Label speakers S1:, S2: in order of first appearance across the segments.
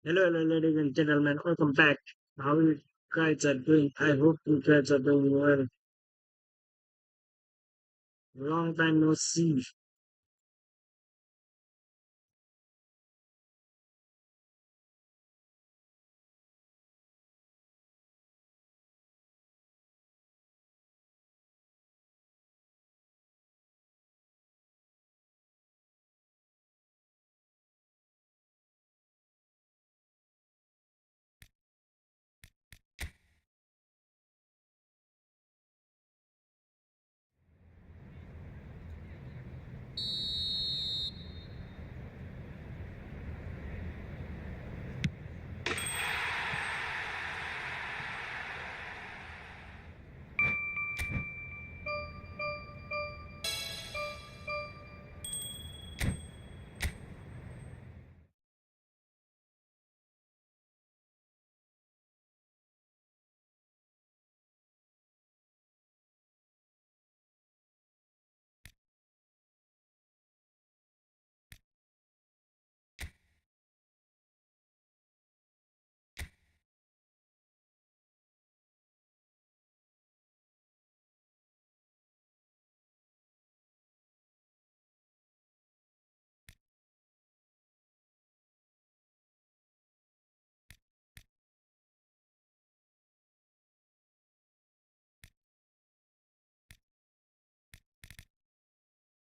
S1: Hello, ladies and gentlemen. Welcome back. How you guys are doing? I hope you guys are doing well. Long time no see.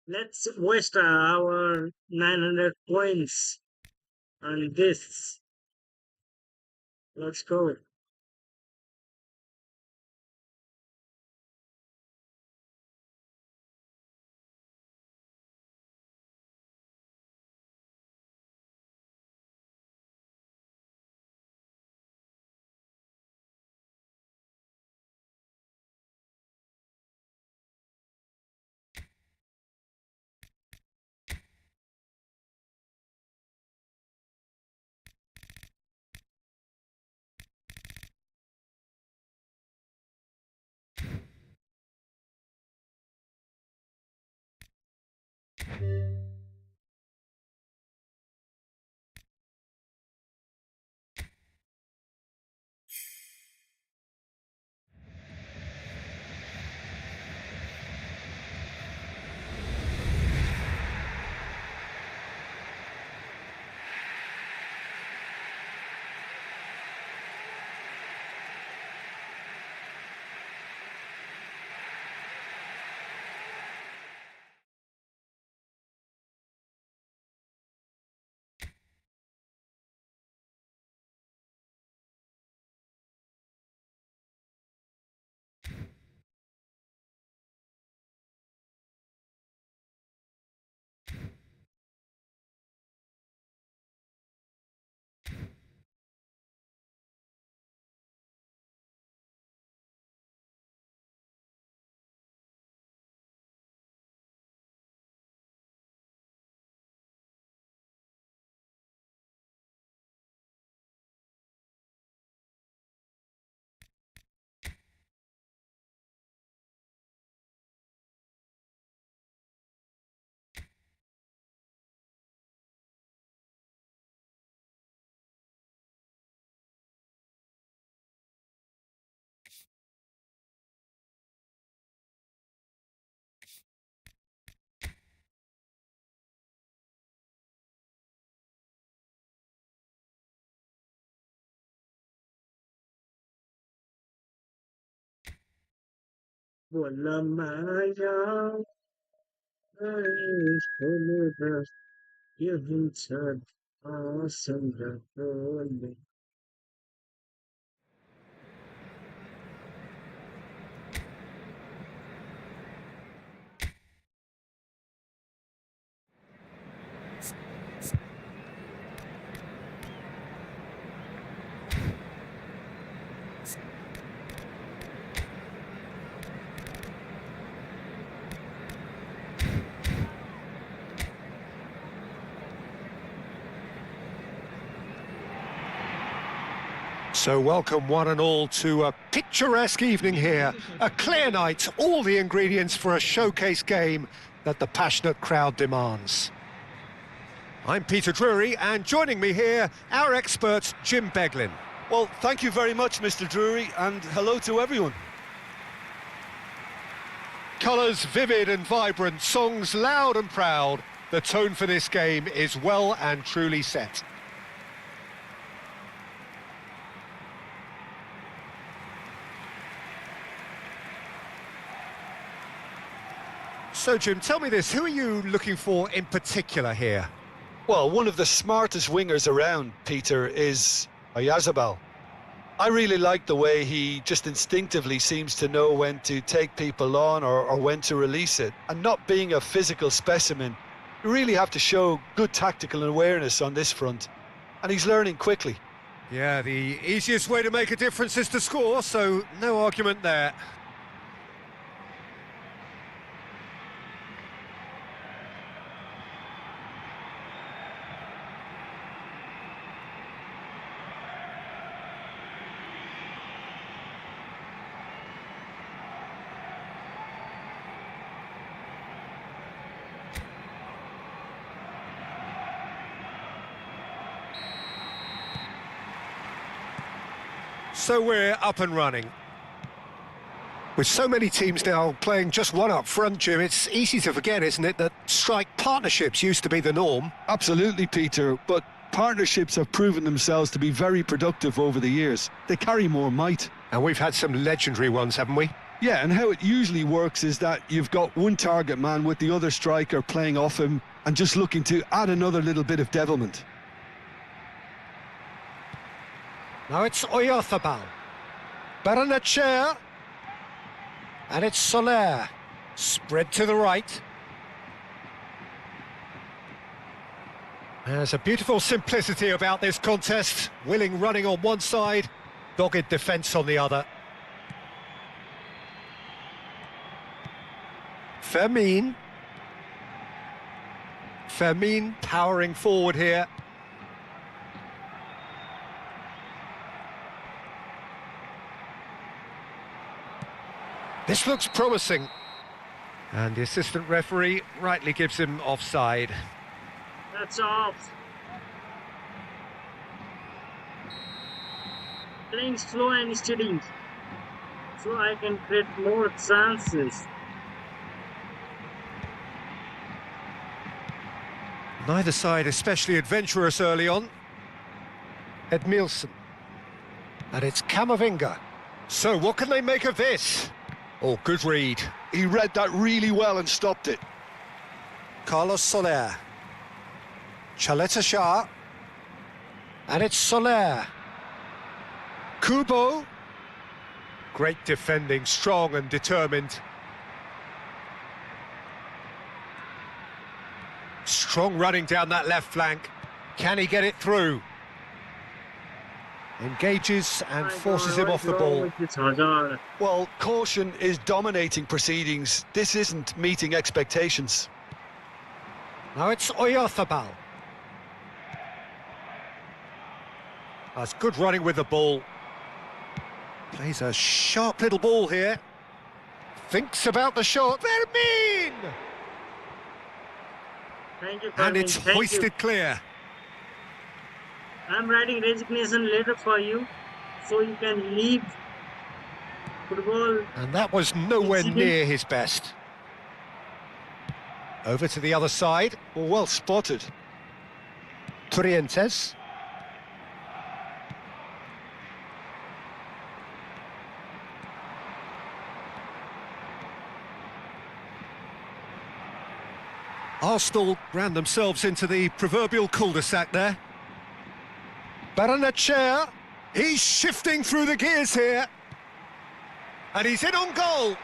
S1: Let's waste our 900 points on this. Let's go. Wala maya, ay, sumulat, yahintad, asang gagawin.
S2: So welcome one and all to a picturesque evening here, a clear night, all the ingredients for a showcase game that the passionate crowd demands. I'm Peter Drury, and joining me here, our expert, Jim Beglin.
S3: Well, thank you very much, Mr. Drury, and hello to everyone.
S2: Colours vivid and vibrant, songs loud and proud. The tone for this game is well and truly set. So, Jim, tell me this, who are you looking for in particular here?
S3: Well, one of the smartest wingers around, Peter, is Oyarzabal. I really like the way he just instinctively seems to know when to take people on or when to release it. And not being a physical specimen, you really have to show good tactical awareness on this front. And he's learning quickly.
S2: Yeah, the easiest way to make a difference is to score, so no argument there. So we're up and running. With so many teams now playing just one up front, Jim, it's easy to forget, isn't it, that strike partnerships used to be the norm?
S3: Absolutely, Peter, but partnerships have proven themselves to be very productive over the years. They carry more might.
S2: And we've had some legendary ones, haven't we?
S3: Yeah, and how it usually works is that you've got one target man with the other striker playing off him and just looking to add another little bit of devilment.
S2: Now it's Oyarzabal. Baranachea. And it's Soler. Spread to the right. There's a beautiful simplicity about this contest. Willing running on one side, dogged defence on the other. Fermin powering forward here. This looks promising. And the assistant referee rightly gives him offside.
S1: That's off. Playing slow and steady, so I can create more chances.
S2: Neither side especially adventurous early on. Edmilson. And it's Camavinga. So what can they make of this? Oh, good read.
S3: He read that really well and stopped it.
S2: Carlos Soler. Chaleta Shah. And it's Soler. Kubo. Great defending, strong and determined. Strong running down that left flank. Can he get it through? Engages and forces him off the ball.
S3: Well, caution is dominating proceedings. This isn't meeting expectations.
S2: Now it's Oyarzabal. That's good running with the ball. Plays a sharp little ball here. Thinks about the shot. Fermin!
S1: Thank you,
S2: And it's
S1: Thank
S2: hoisted
S1: you.
S2: clear.
S1: I'm writing resignation letter for you, so you can leave football.
S2: And that was nowhere
S1: Incident.
S2: near his best. Over to the other side.
S3: Well spotted.
S2: Trientes. Arsenal ran themselves into the proverbial cul-de-sac there. Baranachea, he's shifting through the gears here. And he's in on goal.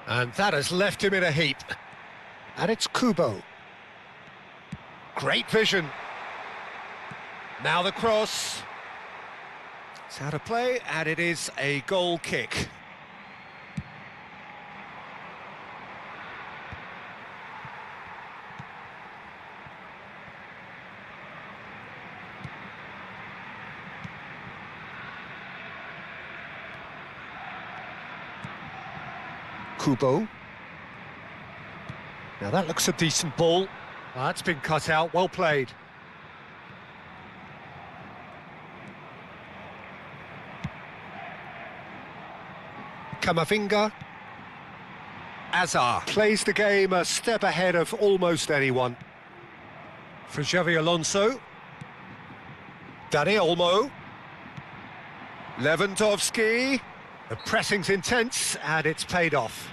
S2: And that has left him in a heap. And it's Kubo. Great vision. Now the cross. It's out of play, and it is a goal kick. Kubo. Now that looks a decent ball. That's been cut out, well played. Camavinga. Azar plays the game a step ahead of almost anyone. For Xavi Alonso. Dani Olmo. Lewandowski. The pressing's intense and it's paid off.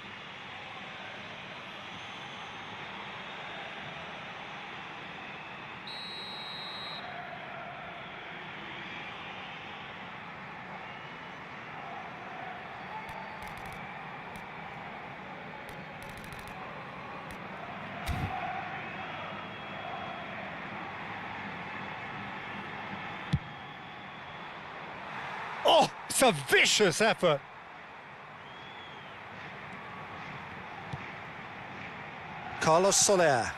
S2: Oh, it's a vicious effort. Carlos Soler.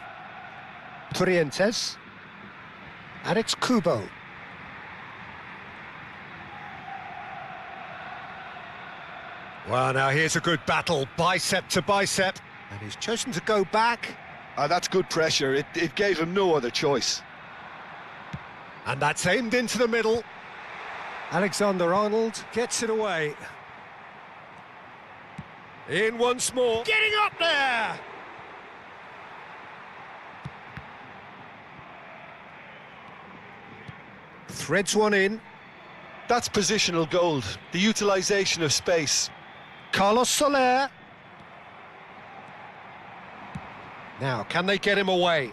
S2: Trientes. And it's Kubo. Well, now here's a good battle, bicep to bicep. And he's chosen to go back.
S3: That's good pressure. It gave him no other choice.
S2: And that's aimed into the middle. Alexander-Arnold gets it away. In once more. Getting up there! Threads one in.
S3: That's positional gold, the utilisation of space.
S2: Carlos Soler. Now, can they get him away?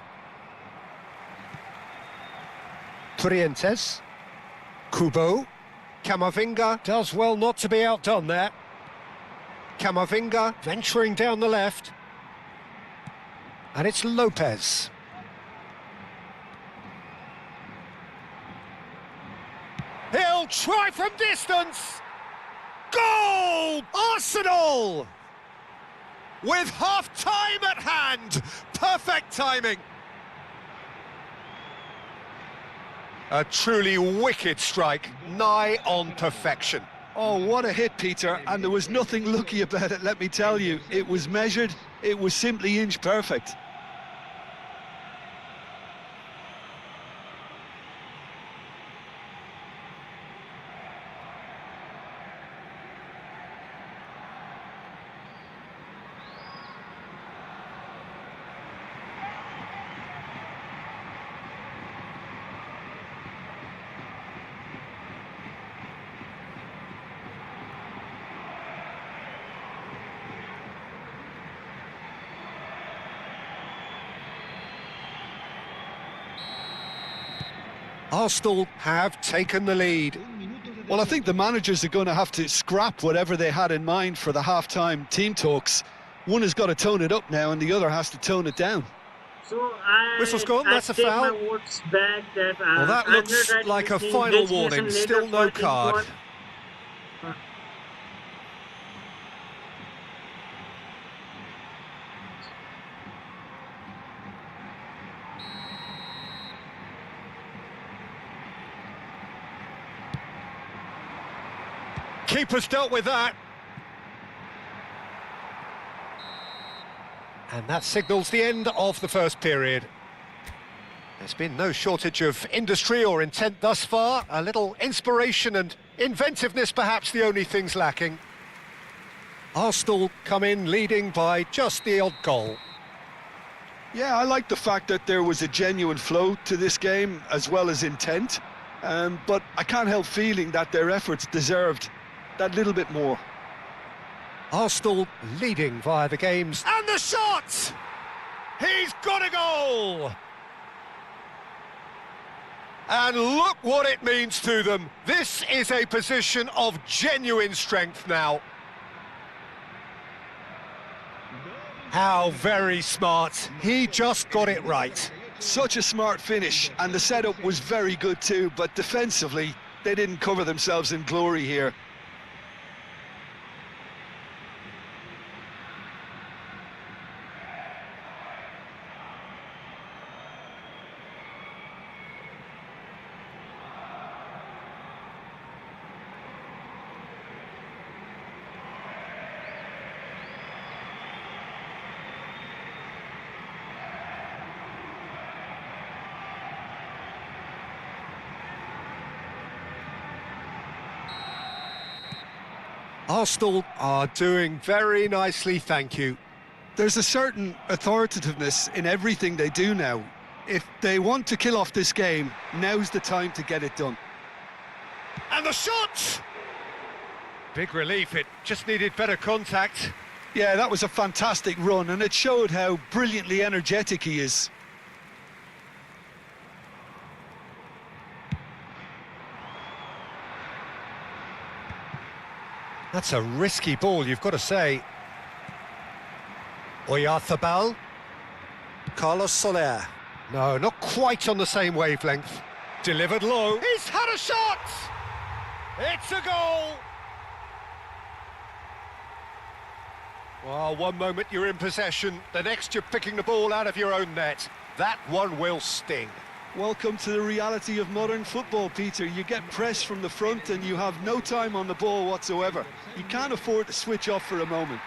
S2: Trientes. Kubo. Camavinga does well not to be outdone there. Camavinga venturing down the left. And it's Lopez. He'll try from distance. Goal! Arsenal! With half-time at hand. Perfect timing. A truly wicked strike, nigh on perfection.
S3: Oh, what a hit, Peter, and there was nothing lucky about it, let me tell you. It was measured, it was simply inch perfect.
S2: Arsenal have taken the lead.
S3: Well, I think the managers are going to have to scrap whatever they had in mind for the half-time team talks. One has got to tone it up now and the other has to tone it down.
S1: So
S2: Whistle's gone, that's a
S1: take
S2: foul.
S1: my votes back that,
S2: Well, that
S1: I'm
S2: looks
S1: not right
S2: like a
S1: between
S2: final
S1: this
S2: warning,
S1: and
S2: still
S1: later
S2: no
S1: for
S2: card. Keeper's dealt with that. And that signals the end of the first period. There's been no shortage of industry or intent thus far. A little inspiration and inventiveness, perhaps the only things lacking. Arsenal come in leading by just the odd goal.
S3: Yeah, I like the fact that there was a genuine flow to this game as well as intent. But I can't help feeling that their efforts deserved that little bit more.
S2: Arsenal leading via the games. And the shot! He's got a goal! And look what it means to them. This is a position of genuine strength now. How very smart. He just got it right.
S3: Such a smart finish, and the setup was very good too, but defensively, they didn't cover themselves in glory here.
S2: Arsenal are doing very nicely, thank you.
S3: There's a certain authoritativeness in everything they do now. If they want to kill off this game, now's the time to get it done.
S2: And the shot! Big relief, it just needed better contact.
S3: Yeah, that was a fantastic run, and it showed how brilliantly energetic he is.
S2: That's a risky ball, you've got to say. Oyarzabal. Carlos Soler. No, not quite on the same wavelength. Delivered low. He's had a shot! It's a goal! Well, one moment you're in possession, the next you're picking the ball out of your own net. That one will sting.
S3: Welcome to the reality of modern football, Peter. You get pressed from the front and you have no time on the ball whatsoever. You can't afford to switch off for a moment.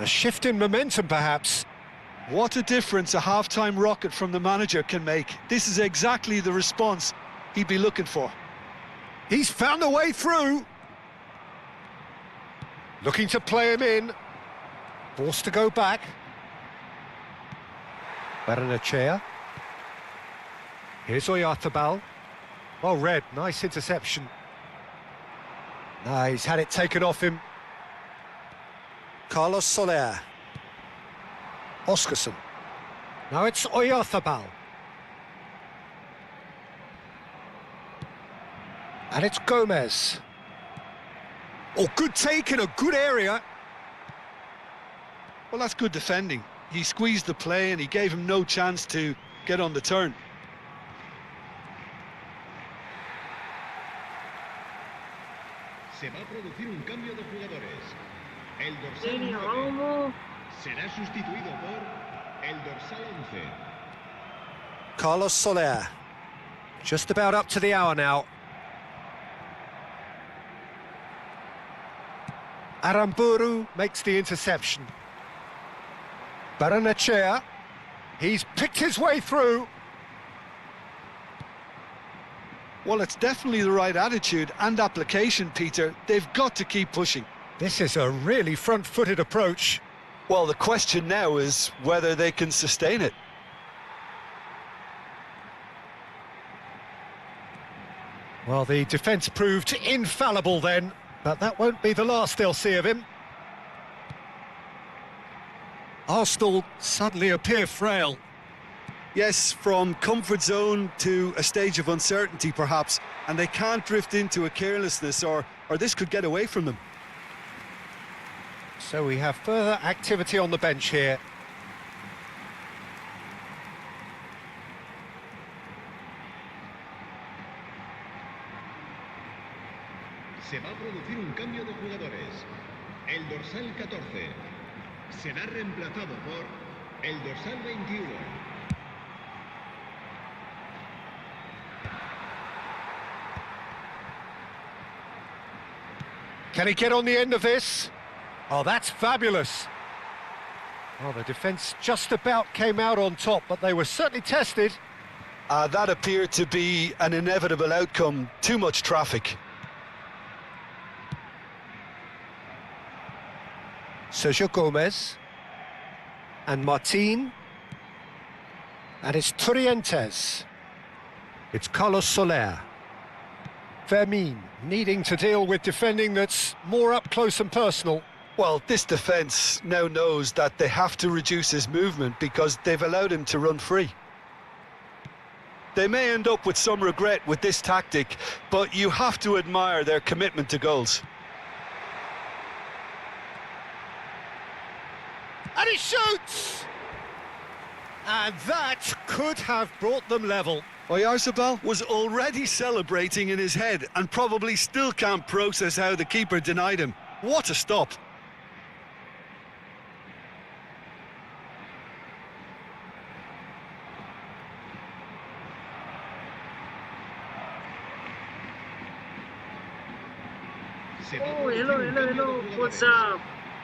S2: A shift in momentum, perhaps.
S3: What a difference a half-time rocket from the manager can make. This is exactly the response he'd be looking for.
S2: He's found a way through. Looking to play him in. Forced to go back. Baranachea. Here's Oyarzabal. Well read, nice interception. He's had it taken off him. Carlos Soler. Oscarson. Now it's Oyarzabal. And it's Gomez. Oh, good take in a good area.
S3: Well, that's good defending. He squeezed the play and he gave him no chance to get on the turn.
S4: Se va a producir un cambio de jugadores. El dorsal 9 será sustituido por el dorsal 11.
S2: Carlos Soler. Just about up to the hour now. Aramburu makes the interception. Baranachea. He's picked his way through.
S3: Well, it's definitely the right attitude and application, Peter. They've got to keep pushing.
S2: This is a really front-footed approach.
S3: Well, the question now is whether they can sustain it.
S2: Well, the defence proved infallible then, but that won't be the last they'll see of him. Arsenal suddenly appear frail.
S3: Yes, from comfort zone to a stage of uncertainty, perhaps, and they can't drift into a carelessness or this could get away from them.
S2: So we have further activity on the bench here.
S4: Se va a producir un cambio de jugadores. El dorsal 14 será reemplazado por el dorsal 21.
S2: Can he get on the end of this? Oh, that's fabulous. Well, the defence just about came out on top, but they were certainly tested.
S3: That appeared to be an inevitable outcome. Too much traffic.
S2: Sergio Gomez. And Martin. And it's Torrientes. It's Carlos Soler. Fermin needing to deal with defending that's more up close and personal.
S3: Well, this defence now knows that they have to reduce his movement because they've allowed him to run free. They may end up with some regret with this tactic, but you have to admire their commitment to goals.
S2: And he shoots! And that could have brought them level.
S3: Oyarzabal was already celebrating in his head and probably still can't process how the keeper denied him. What a stop.
S4: Se va a
S1: Oh,
S4: producir
S1: hello,
S4: un
S1: hello,
S4: cambio
S1: hello.
S4: de
S1: What's
S4: jugadores.
S1: up?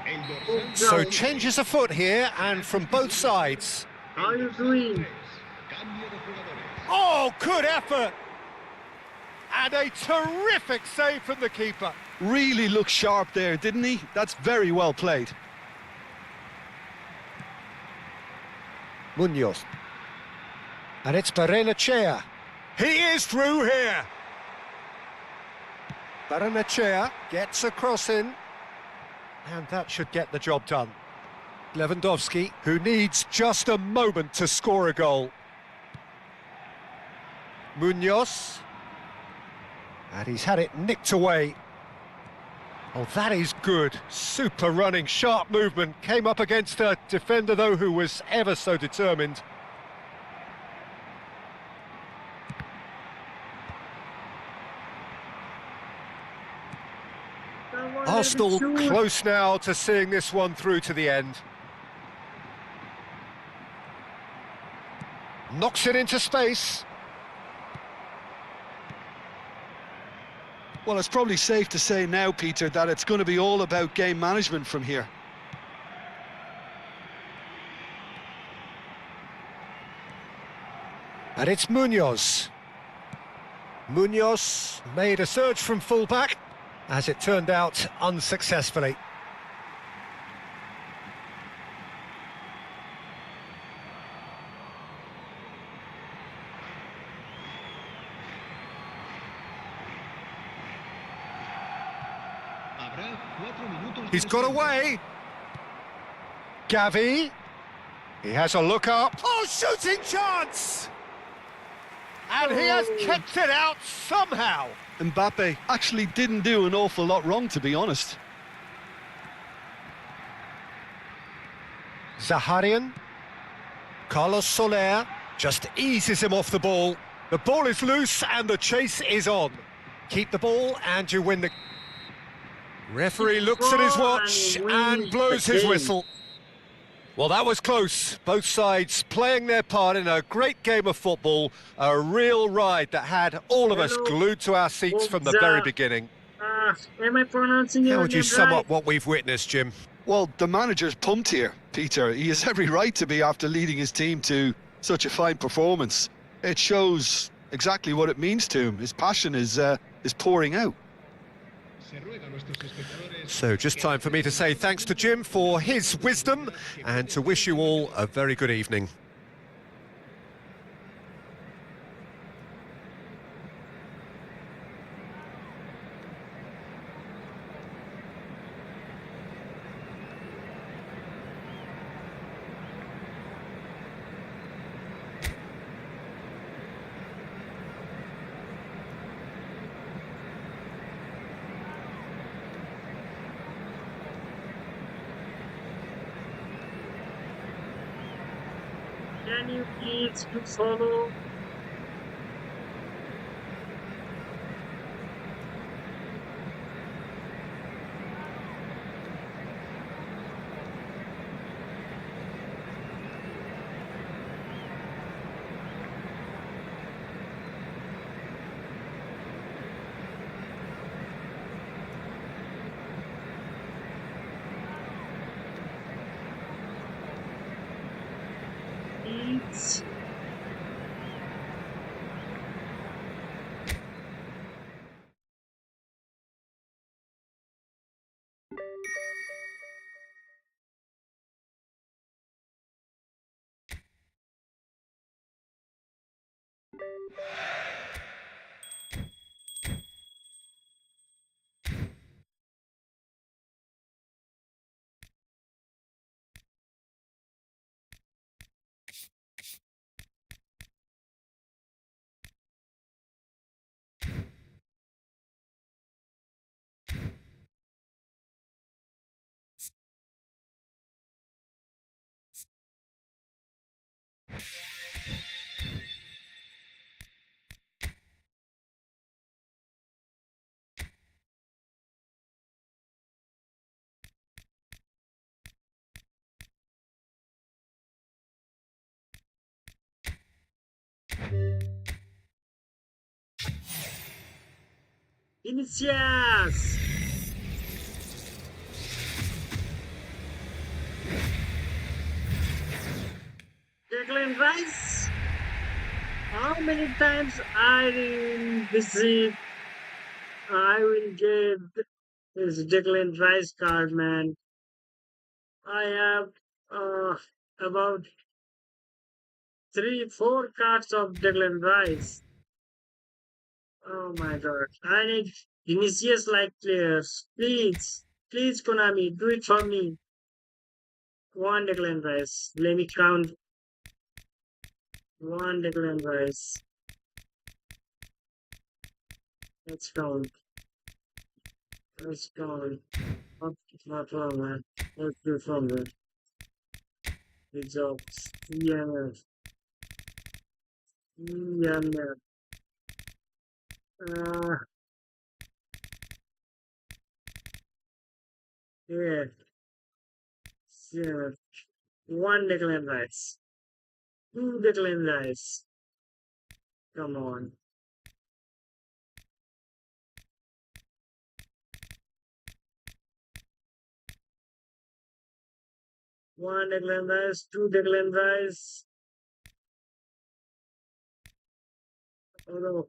S4: El
S1: What's
S4: dorsal
S2: So
S1: up?
S2: changes afoot here, and from both sides.
S1: How you doing?
S4: cambio de jugadores.
S2: Oh, good effort! And a terrific save from the keeper.
S3: Really looked sharp there, didn't he? That's very well played.
S2: Munoz. And it's Barrenechea. He is through here. Barrenechea gets a cross in. And that should get the job done. Lewandowski, who needs just a moment to score a goal. Munoz. And he's had it nicked away. Oh, that is good. Super running, sharp movement. Came up against a defender, though, who was ever so determined.
S1: Come on,
S2: Arsenal
S1: let me shoot.
S2: close now to seeing this one through to the end. Knocks it into space.
S3: Well, it's probably safe to say now, Peter, that it's going to be all about game management from here.
S2: And it's Munoz. Munoz made a surge from fullback, as it turned out unsuccessfully.
S4: Habrá 4 minutos de
S2: He's got
S4: descanso.
S2: away. Gavi. He has a look up. Oh, shooting chance! And he has kept it out somehow.
S3: Mbappe actually didn't do an awful lot wrong, to be honest.
S2: Zaharian. Carlos Soler just eases him off the ball. The ball is loose and the chase is on. Keep the ball and you win the... Referee looks at his watch and blows his whistle. Well, that was close. Both sides playing their part in a great game of football. A real ride that had all of us glued to our seats from the very beginning.
S1: Am I pronouncing
S2: How
S1: your
S2: would you
S1: name
S2: sum
S1: right?
S2: up what we've witnessed, Jim?
S3: Well, the manager's pumped here, Peter. He has every right to be after leading his team to such a fine performance. It shows exactly what it means to him. His passion is pouring out.
S4: Se ruega a nuestros espectadores
S2: So just time for me to say thanks to Jim for his wisdom and to wish you all a very good evening.
S1: Can you please follow? Please. Vinicius! Declan Rice! How many times I will visit, I will get this Declan Rice card, man. I have about 3, 4 cards of Declan Rice. Oh my god. I need Vinicius like players. Please. Please, Konami, do it for me. One Declan Rice. Let me count. One Declan Rice. Let's count. Let's count. Not wrong, man. Let's do from there. Results. EMF. EMF. Uh, yeah. Yeah. One Declan Rice. Two Declan Rice. Come on. One Declan Rice. Two Declan Rice. Oh no.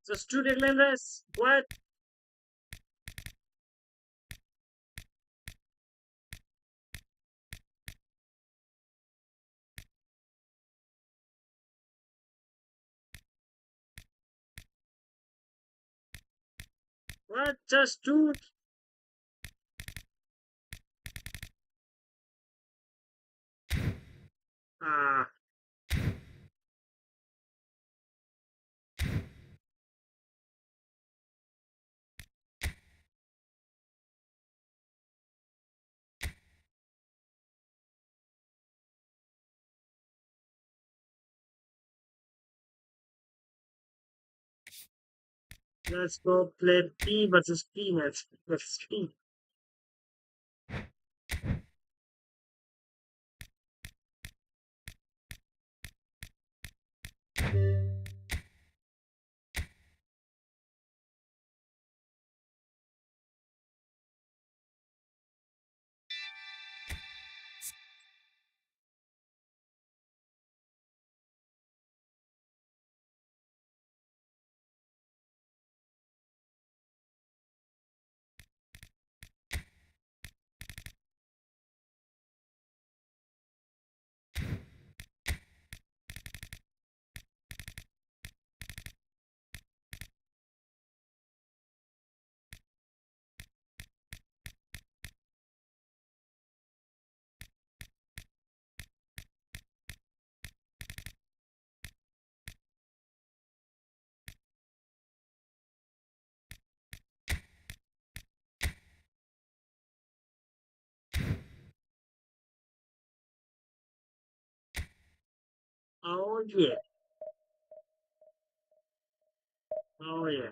S1: Just two Declan Rice. What? What? Just two? Ah. Let's go play P versus P match. Versus P. Oh yeah. Oh yeah.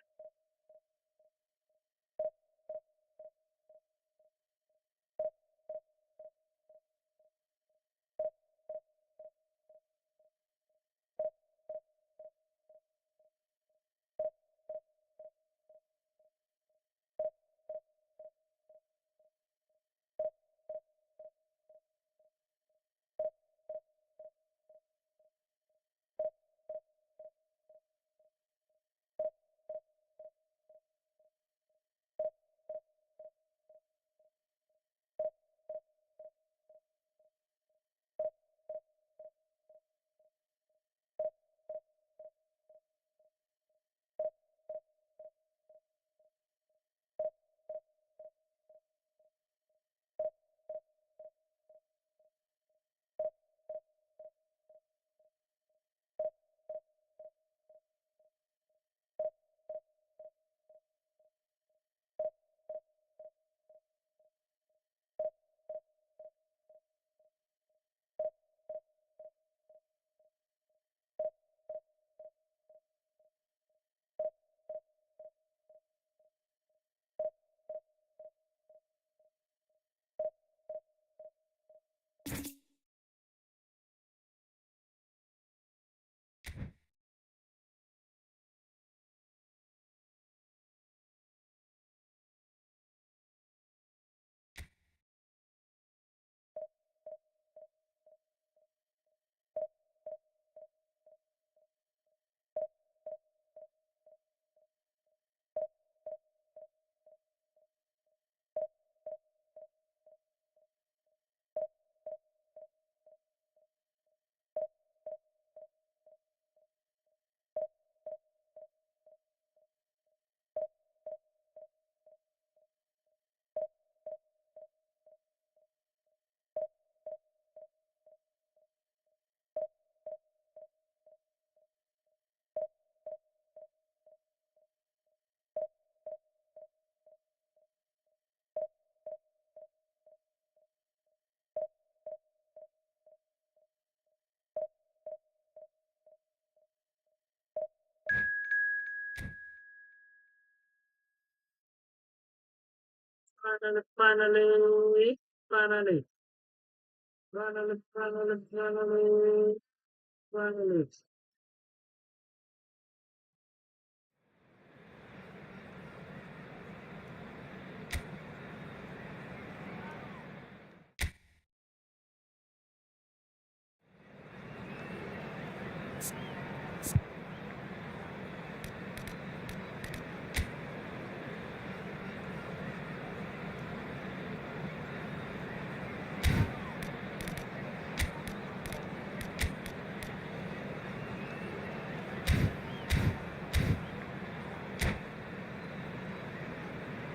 S1: Finally, finally, finally, finally.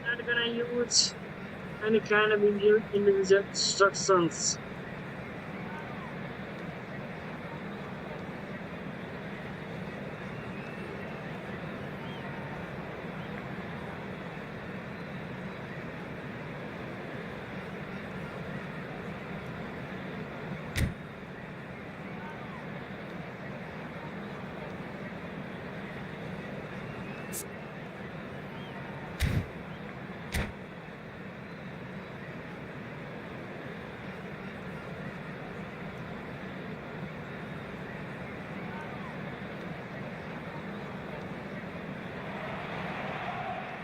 S1: Not gonna use any kind of individual instructions.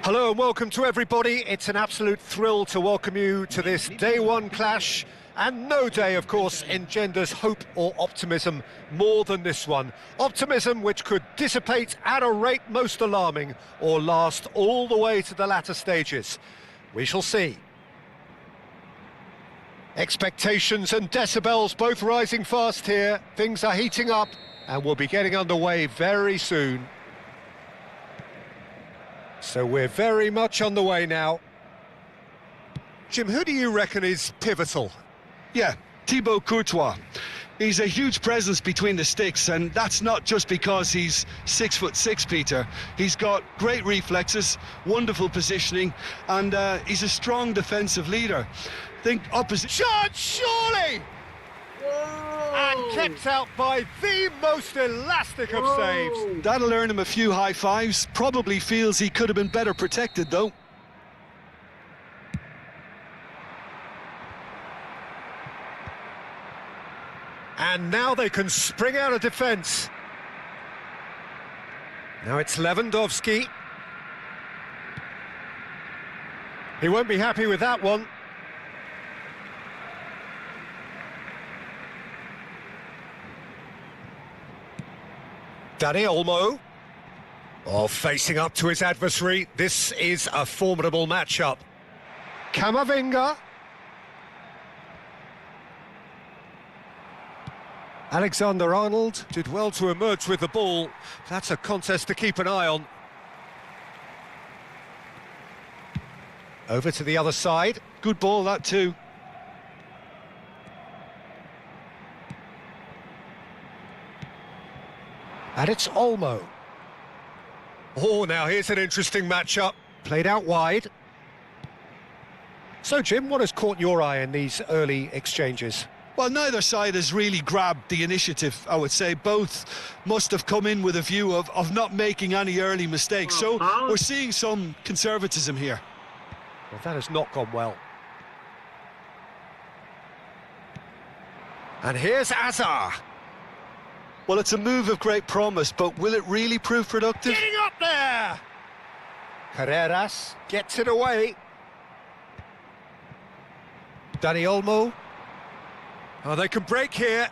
S2: Hello and welcome to everybody. It's an absolute thrill to welcome you to this day one clash. And no day, of course, engenders hope or optimism more than this one. Optimism which could dissipate at a rate most alarming or last all the way to the latter stages. We shall see. Expectations and decibels both rising fast here. Things are heating up and we'll be getting underway very soon. So we're very much on the way now. Jim, who do you reckon is pivotal?
S3: Yeah, Thibaut Courtois. He's a huge presence between the sticks, and that's not just because he's 6'6", Peter. He's got great reflexes, wonderful positioning, and he's a strong defensive leader. Think opposite...
S2: Shot, surely! And kept out by the most elastic of saves.
S3: That'll earn him a few high fives. Probably feels he could have been better protected, though.
S2: And now they can spring out of defence. Now it's Lewandowski. He won't be happy with that one. Dani Olmo. Oh, facing up to his adversary. This is a formidable matchup. Camavinga. Alexander-Arnold did well to emerge with the ball. That's a contest to keep an eye on. Over to the other side.
S3: Good ball, that too.
S2: And it's Olmo. Oh, now here's an interesting matchup. Played out wide. So, Jim, what has caught your eye in these early exchanges?
S3: Well, neither side has really grabbed the initiative, I would say. Both must have come in with a view of not making any early mistakes. So we're seeing some conservatism here.
S2: Well, that has not gone well. And here's Azar.
S3: Well, it's a move of great promise, but will it really prove productive?
S2: Getting up there! Carreras gets it away. Dani Olmo. Oh, they can break here.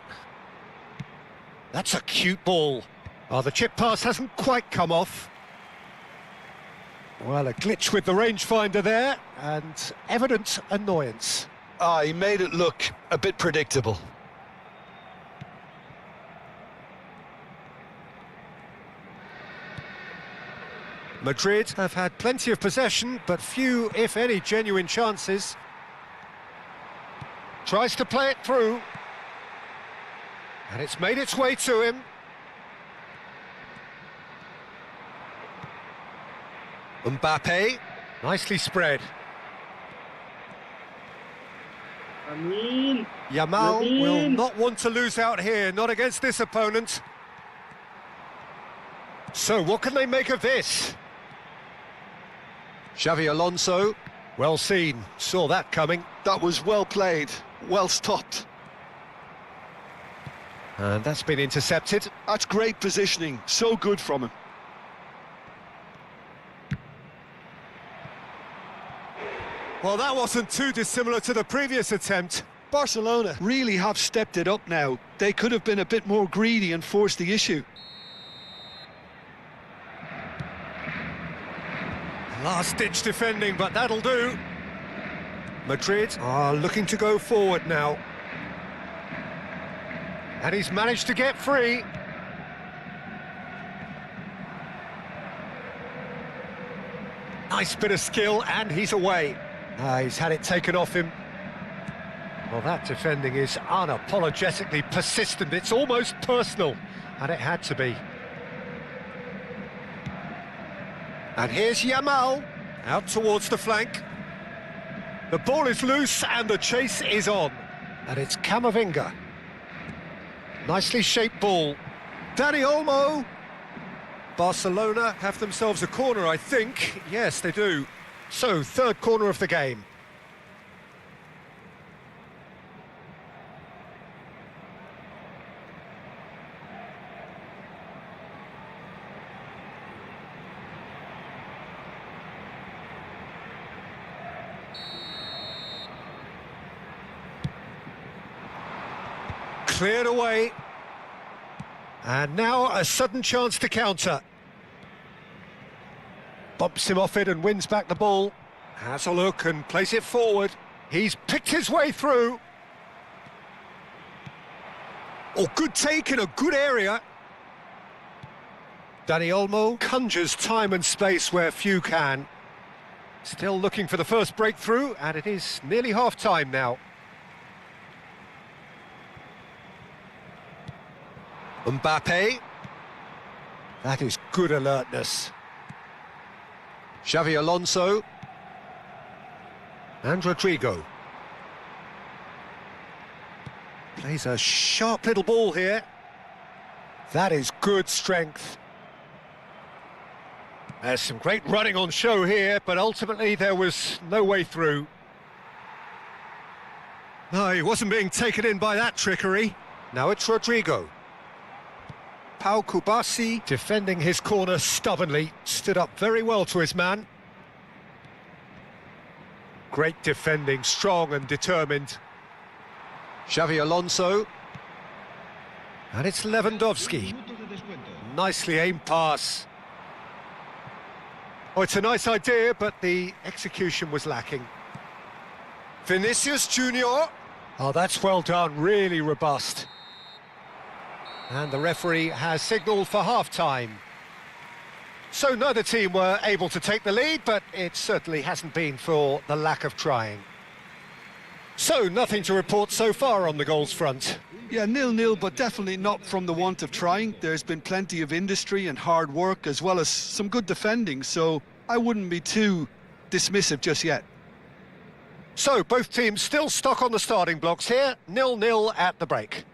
S2: That's a cute ball. Oh, the chip pass hasn't quite come off. Well, a glitch with the rangefinder there, and evident annoyance.
S3: Ah, he made it look a bit predictable.
S2: Madrid have had plenty of possession, but few, if any, genuine chances. Tries to play it through. And it's made its way to him. Mbappe, nicely spread. Yamal will not want to lose out here, not against this opponent. So what can they make of this? Xavi Alonso. Well seen, saw that coming.
S3: That was well played, well stopped.
S2: And that's been intercepted.
S3: That's great positioning, so good from him.
S2: Well, that wasn't too dissimilar to the previous attempt.
S3: Barcelona really have stepped it up now. They could have been a bit more greedy and forced the issue.
S2: Last-ditch defending, but that'll do. Madrid are looking to go forward now. And he's managed to get free. Nice bit of skill, and he's away. He's had it taken off him. Well, that defending is unapologetically persistent. It's almost personal, and it had to be. And here's Yamal, out towards the flank. The ball is loose, and the chase is on. And it's Camavinga. Nicely shaped ball. Dani Olmo. Barcelona have themselves a corner, I think. Yes, they do. So, third corner of the game. Cleared away. And now a sudden chance to counter. Bumps him off it and wins back the ball. Has a look and plays it forward. He's picked his way through. Oh, good take in a good area. Dani Olmo conjures time and space where few can. Still looking for the first breakthrough, and it is nearly half-time now. Mbappe. That is good alertness. Xavi Alonso. And Rodrigo. Plays a sharp little ball here. That is good strength. There's some great running on show here, but ultimately there was no way through. No, he wasn't being taken in by that trickery. Now it's Rodrigo. Pau Kubasi, defending his corner stubbornly, stood up very well to his man. Great defending, strong and determined. Xavi Alonso. And it's Lewandowski. Nicely aimed pass. Oh, it's a nice idea, but the execution was lacking. Vinicius Junior. Oh, that's well done, really robust. And the referee has signalled for half-time. So neither team were able to take the lead, but it certainly hasn't been for the lack of trying. So nothing to report so far on the goals front.
S3: Yeah, 0-0, but definitely not from the want of trying. There's been plenty of industry and hard work, as well as some good defending, so I wouldn't be too dismissive just yet.
S2: So both teams still stuck on the starting blocks here, 0-0 at the break.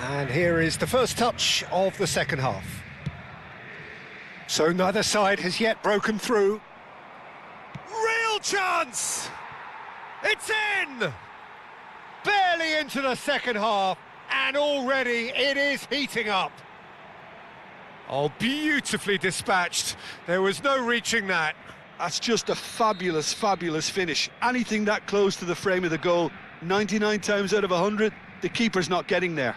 S2: And here is the first touch of the second half. So neither side has yet broken through. Real chance! It's in! Barely into the second half, and already it is heating up. Oh, beautifully dispatched. There was no reaching that.
S3: That's just a fabulous, fabulous finish. Anything that close to the frame of the goal, 99 times out of 100, the keeper's not getting there.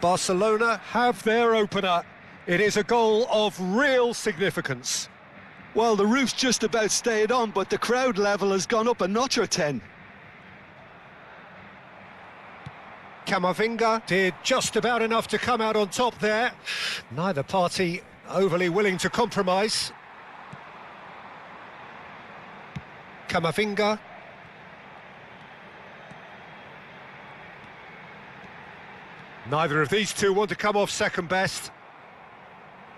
S2: Barcelona have their opener. It is a goal of real significance.
S3: Well, the roof's just about stayed on, but the crowd level has gone up a notch or 10.
S2: Camavinga did just about enough to come out on top there. Neither party overly willing to compromise. Camavinga. Neither of these two want to come off second best.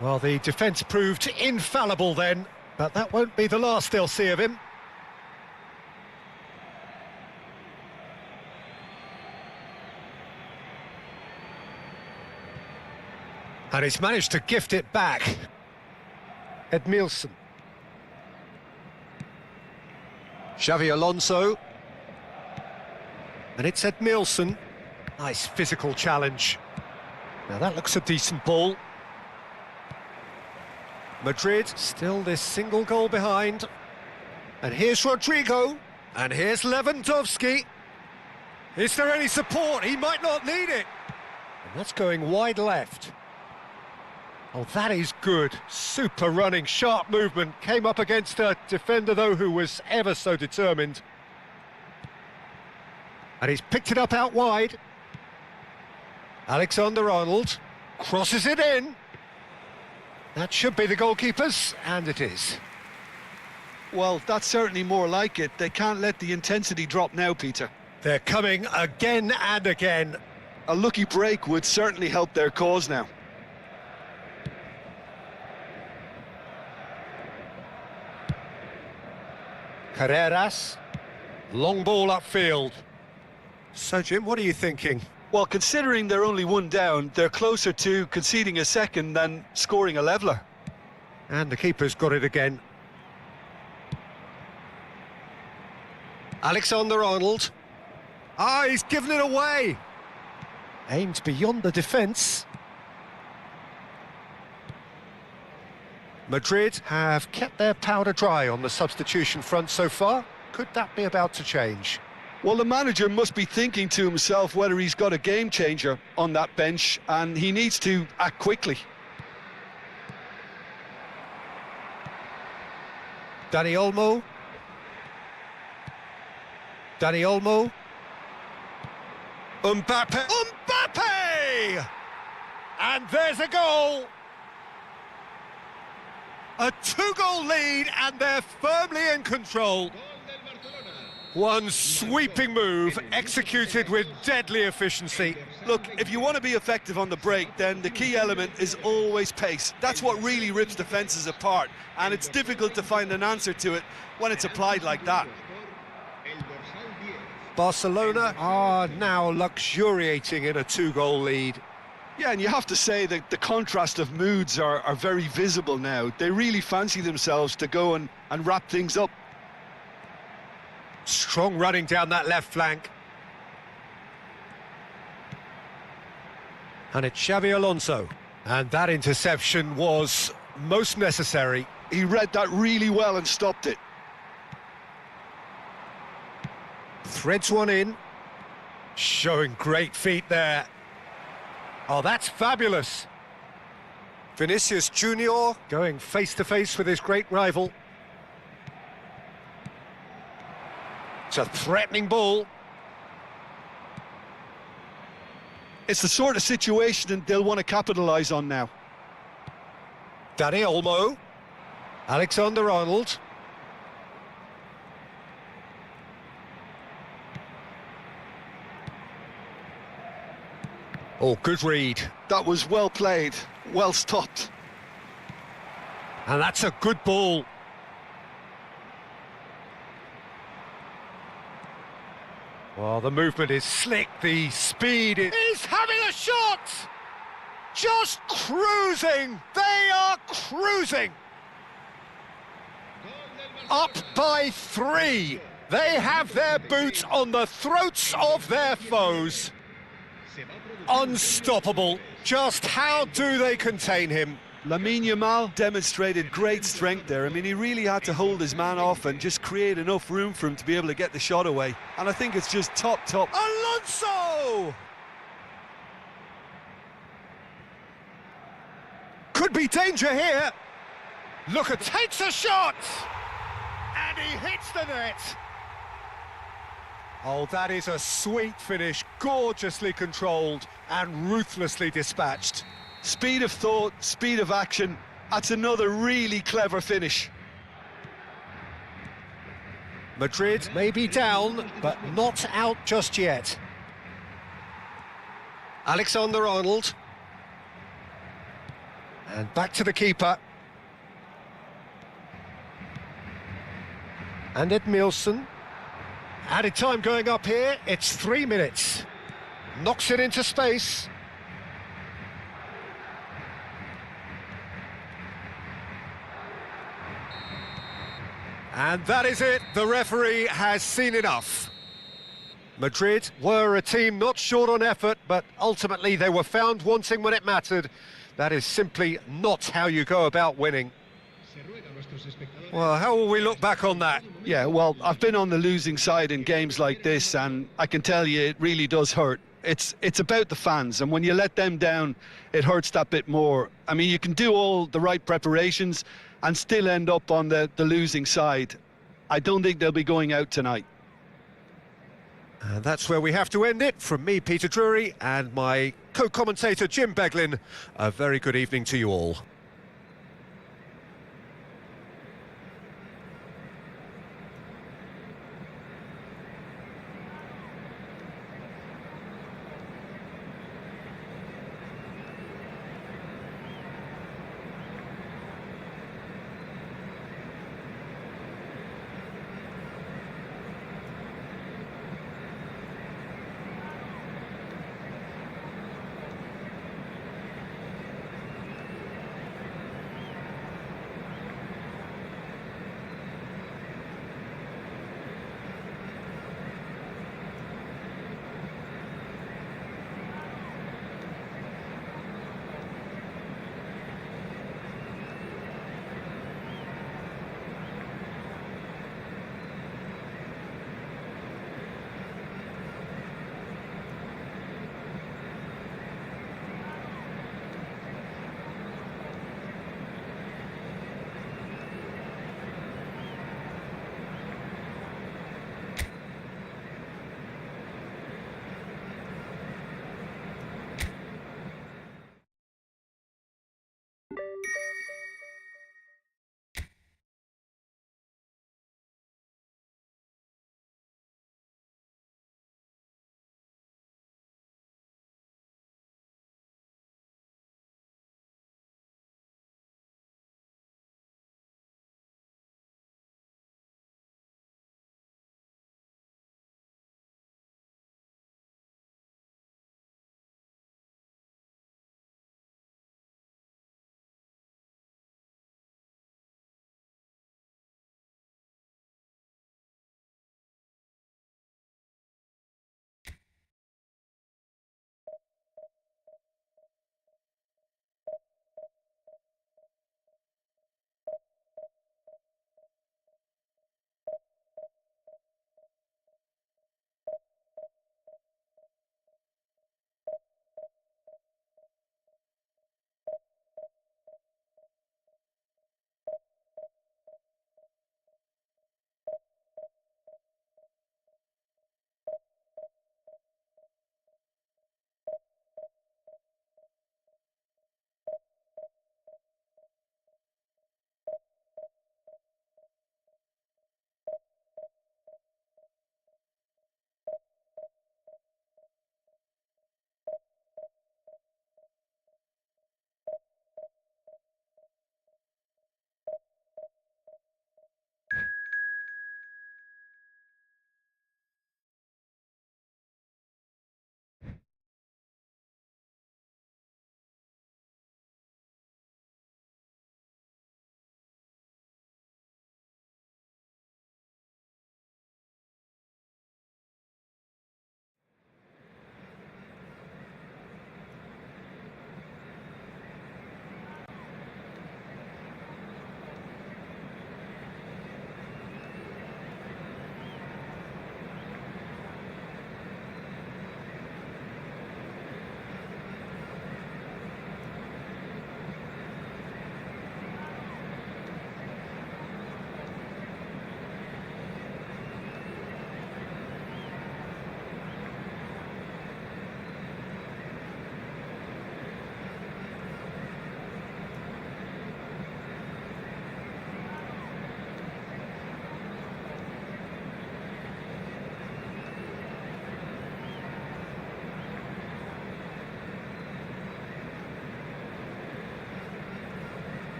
S2: Well, the defence proved infallible then, but that won't be the last they'll see of him. And he's managed to gift it back. Edmilson. Xavi Alonso. And it's Edmilson. Nice physical challenge. Now that looks a decent ball. Madrid still this single goal behind. And here's Rodrigo. And here's Lewandowski. Is there any support? He might not need it. And that's going wide left. Oh, that is good. Super running, sharp movement. Came up against a defender, though, who was ever so determined. And he's picked it up out wide. Alexander-Arnold crosses it in. That should be the goalkeeper's, and it is.
S3: Well, that's certainly more like it. They can't let the intensity drop now, Peter.
S2: They're coming again and again.
S3: A lucky break would certainly help their cause now.
S2: Carreras, long ball upfield. So, Jim, what are you thinking?
S3: Well, considering they're only one down, they're closer to conceding a second than scoring a leveller.
S2: And the keeper's got it again. Alexander-Arnold. Ah, he's given it away. Aimed beyond the defence. Madrid have kept their powder dry on the substitution front so far. Could that be about to change?
S3: Well, the manager must be thinking to himself whether he's got a game changer on that bench, and he needs to act quickly.
S2: Dani Olmo. Dani Olmo. Mbappe. Mbappe! And there's a goal! A two-goal lead, and they're firmly in control. One sweeping move, executed with deadly efficiency.
S3: Look, if you want to be effective on the break, then the key element is always pace. That's what really rips defences apart, and it's difficult to find an answer to it when it's applied like that.
S2: Barcelona are now luxuriating in a two-goal lead.
S3: Yeah, and you have to say that the contrast of moods are very visible now. They really fancy themselves to go and wrap things up.
S2: Strong running down that left flank. And it's Xavi Alonso. And that interception was most necessary.
S3: He read that really well and stopped it.
S2: Threads one in. Showing great feet there. Oh, that's fabulous. Vinicius Junior going face-to-face with his great rival. It's a threatening ball.
S3: It's the sort of situation they'll want to capitalise on now.
S2: Dani Olmo. Alexander-Arnold. Oh, good read.
S3: That was well played, well stopped.
S2: And that's a good ball. Well, the movement is slick, the speed is... He's having a shot! Just cruising! They are cruising! Up by 3. They have their boots on the throats of their foes. Unstoppable. Just how do they contain him?
S3: Lamine Yamal demonstrated great strength there. I mean, he really had to hold his man off and just create enough room for him to be able to get the shot away. And I think it's just top.
S2: Alonso! Could be danger here. Looker takes a shot! And he hits the net. Oh, that is a sweet finish, gorgeously controlled and ruthlessly dispatched.
S3: Speed of thought, speed of action. That's another really clever finish.
S2: Madrid may be down, but not out just yet. Alexander-Arnold. And back to the keeper. And Edmilson. Added time going up here, it's 3 minutes. Knocks it into space. And that is it, the referee has seen enough. Madrid were a team not short on effort, but ultimately they were found wanting when it mattered. That is simply not how you go about winning. Well, how will we look back on that?
S3: Yeah, well, I've been on the losing side in games like this, and I can tell you it really does hurt. It's about the fans, and when you let them down, it hurts that bit more. I mean, you can do all the right preparations and still end up on the losing side. I don't think they'll be going out tonight.
S2: And that's where we have to end it. From me, Peter Drury, and my co-commentator, Jim Beglin, a very good evening to you all.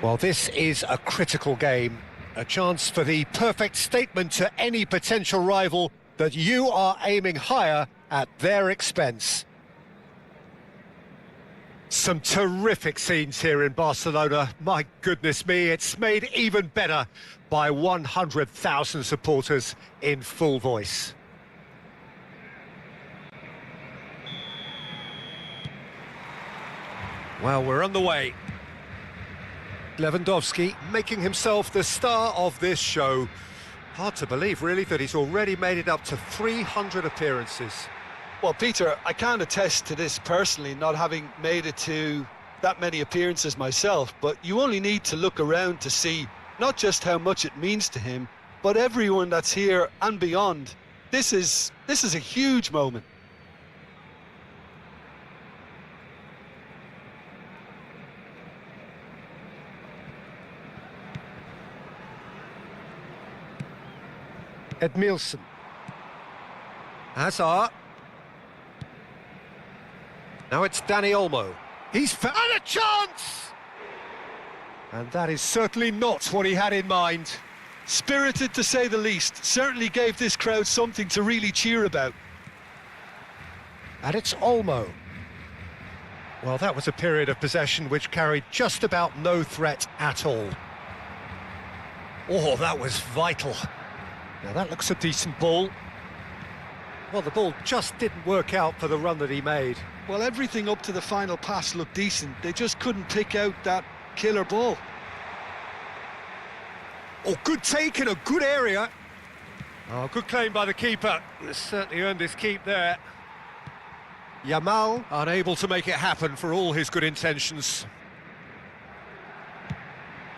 S2: Well, this is a critical game, a chance for the perfect statement to any potential rival that you are aiming higher at their expense. Some terrific scenes here in Barcelona. My goodness me, it's made even better by 100,000 supporters in full voice. Well, we're on the way. Lewandowski making himself the star of this show. Hard to believe, really, that he's already made it up to 300 appearances.
S3: Well, Peter, I can't attest to this personally, not having made it to that many appearances myself, but you only need to look around to see not just how much it means to him, but everyone that's here and beyond. This is a huge moment.
S2: Edmilson. Hazard. Now it's Dani Olmo. He's found a chance! And that is certainly not what he had in mind.
S3: Spirited to say the least. Certainly gave this crowd something to really cheer about.
S2: And it's Olmo. Well, that was a period of possession which carried just about no threat at all. Oh, that was vital. Now that looks a decent ball. Well, the ball just didn't work out for the run that he made.
S3: Well, everything up to the final pass looked decent. They just couldn't pick out that killer ball.
S2: Oh, good take in a good area. Oh, good claim by the keeper. Certainly earned his keep there. Yamal unable to make it happen for all his good intentions.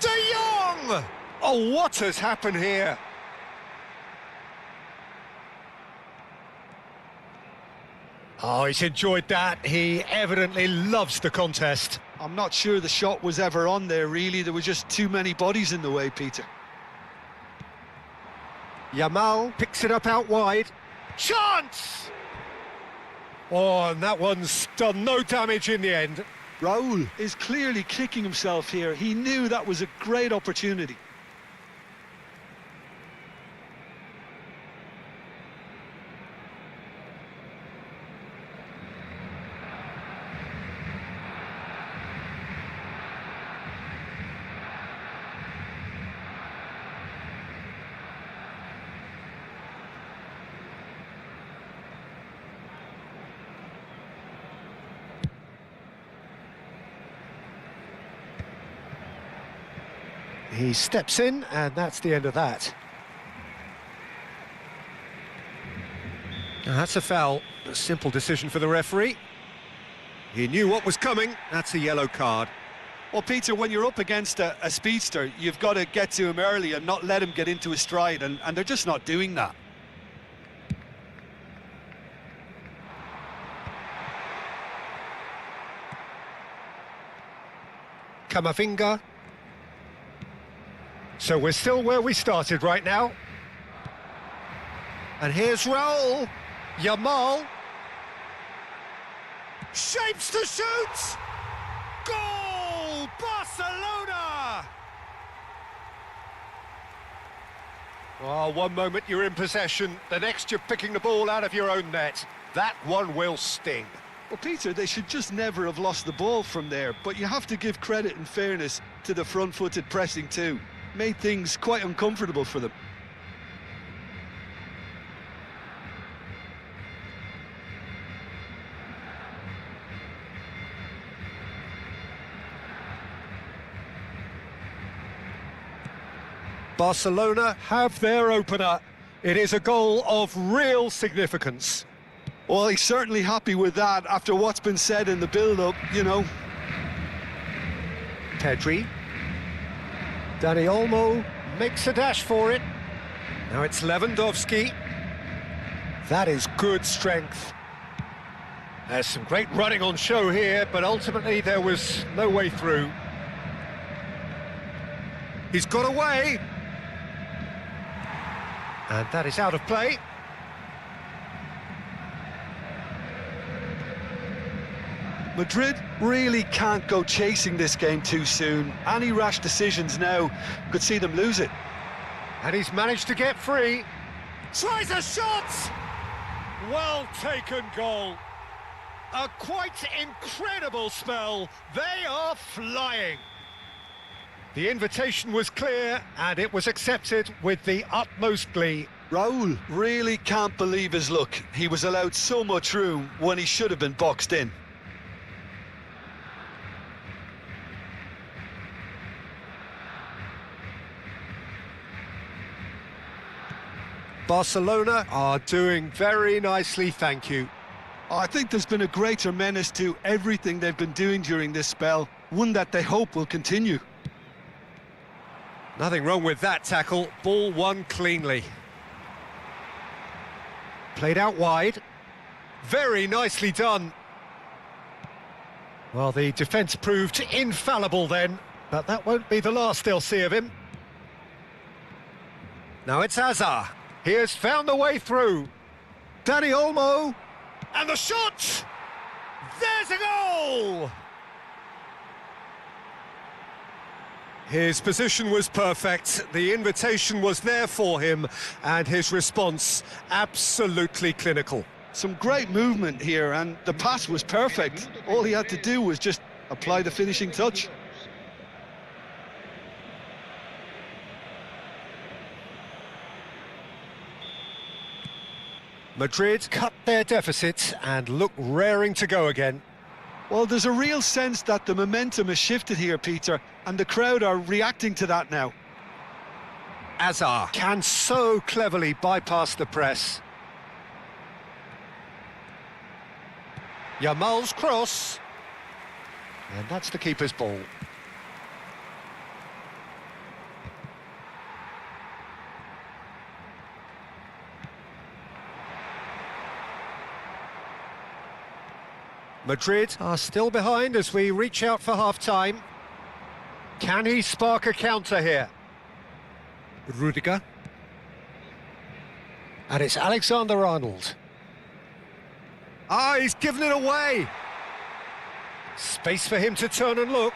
S2: De Jong! Oh, what has happened here? Oh, he's enjoyed that. He evidently loves the contest.
S3: I'm not sure the shot was ever on there, really. There were just too many bodies in the way, Peter.
S2: Yamal picks it up out wide. Chance! Oh, and that one's done no damage in the end.
S3: Raul is clearly kicking himself here. He knew that was a great opportunity.
S2: He steps in, and that's the end of that. Now, that's a foul. A simple decision for the referee. He knew what was coming. That's a yellow card.
S3: Well, Peter, when you're up against a speedster, you've got to get to him early and not let him get into his stride, and they're just not doing that.
S2: Camavinga. So we're still where we started right now. And here's Raul. Yamal. Shapes to shoot! Goal! Barcelona! Well, one moment you're in possession, the next you're picking the ball out of your own net. That one will sting.
S3: Well, Peter, they should just never have lost the ball from there, but you have to give credit and fairness to the front-footed pressing too. Made things quite uncomfortable for them.
S2: Barcelona have their opener. It is a goal of real significance.
S3: Well, he's certainly happy with that after what's been said in the build-up, you know.
S2: Pedri. Dani Olmo makes a dash for it. Now it's Lewandowski. That is good strength. There's some great running on show here, but ultimately there was no way through. He's got away. And that is out of play.
S3: Madrid really can't go chasing this game too soon. Any rash decisions now could see them lose it.
S2: And he's managed to get free. Tries a shot! Well taken goal. A quite incredible spell. They are flying. The invitation was clear and it was accepted with the utmost glee.
S3: Raul really can't believe his luck. He was allowed so much room when he should have been boxed in.
S2: Barcelona are doing very nicely, thank you.
S3: I think there's been a greater menace to everything they've been doing during this spell, one that they hope will continue.
S2: Nothing wrong with that tackle, ball won cleanly. Played out wide. Very nicely done. Well, the defence proved infallible then, but that won't be the last they'll see of him. Now it's Hazard. He has found the way through. Dani Olmo. And the shot! There's a goal! His position was perfect, the invitation was there for him, and his response absolutely clinical.
S3: Some great movement here, and the pass was perfect. All he had to do was just apply the finishing touch.
S2: Madrid cut their deficit and look raring to go again.
S3: Well, there's a real sense that the momentum has shifted here, Peter, and the crowd are reacting to that now.
S2: Hazard can so cleverly bypass the press. Yamal's cross. And that's the keeper's ball. Madrid are still behind as we reach out for half-time. Can he spark a counter here? Rudiger. And it's Alexander-Arnold. Ah, he's given it away. Space for him to turn and look.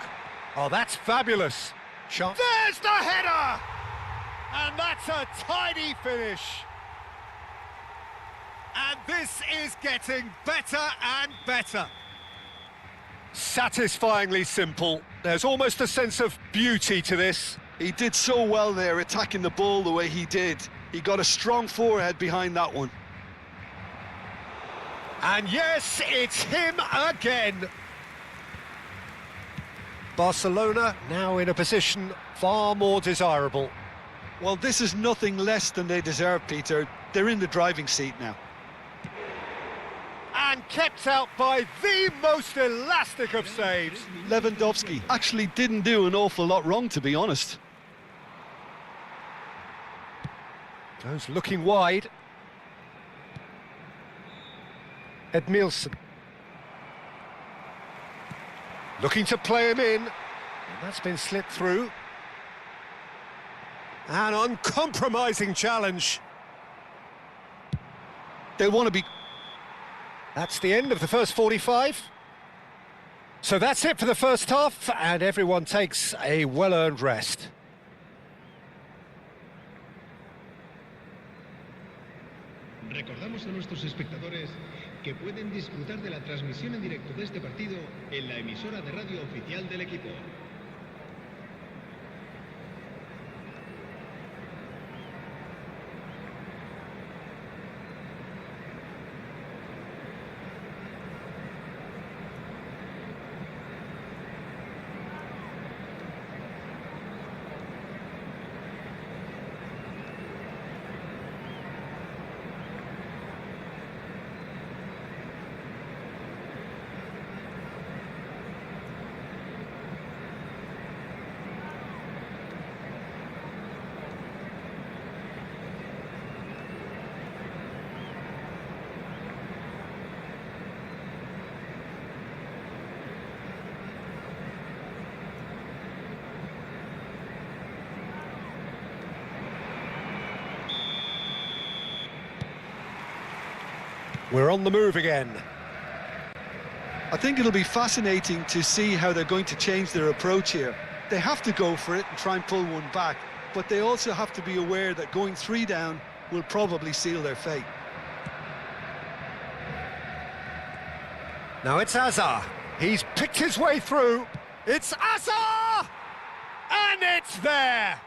S2: Oh, that's fabulous. Shot. There's the header! And that's a tidy finish. And this is getting better and better. Satisfyingly simple. There's almost a sense of beauty to this.
S3: He did so well there, attacking the ball the way he did. He got a strong forehead behind that one.
S2: And yes, it's him again. Barcelona now in a position far more desirable.
S3: Well, this is nothing less than they deserve, Peter. They're in the driving seat now.
S2: And kept out by the most elastic of saves.
S3: Lewandowski actually didn't do an awful lot wrong, to be honest.
S2: Goes looking wide. Edmilson. Looking to play him in. And that's been slipped through. An uncompromising challenge.
S3: They want to be...
S2: That's the end of the first 45. So that's it for the first half, and everyone takes a well-earned rest.
S4: Recordamos a nuestros espectadores que pueden disfrutar de la transmisión en directo de este partido en la emisora de radio oficial del equipo.
S2: We're on the move again.
S3: I think it'll be fascinating to see how they're going to change their approach here. They have to go for it and try and pull one back, but they also have to be aware that going 3 down will probably seal their fate.
S2: Now it's Azar. He's picked his way through. It's Azar! And it's there!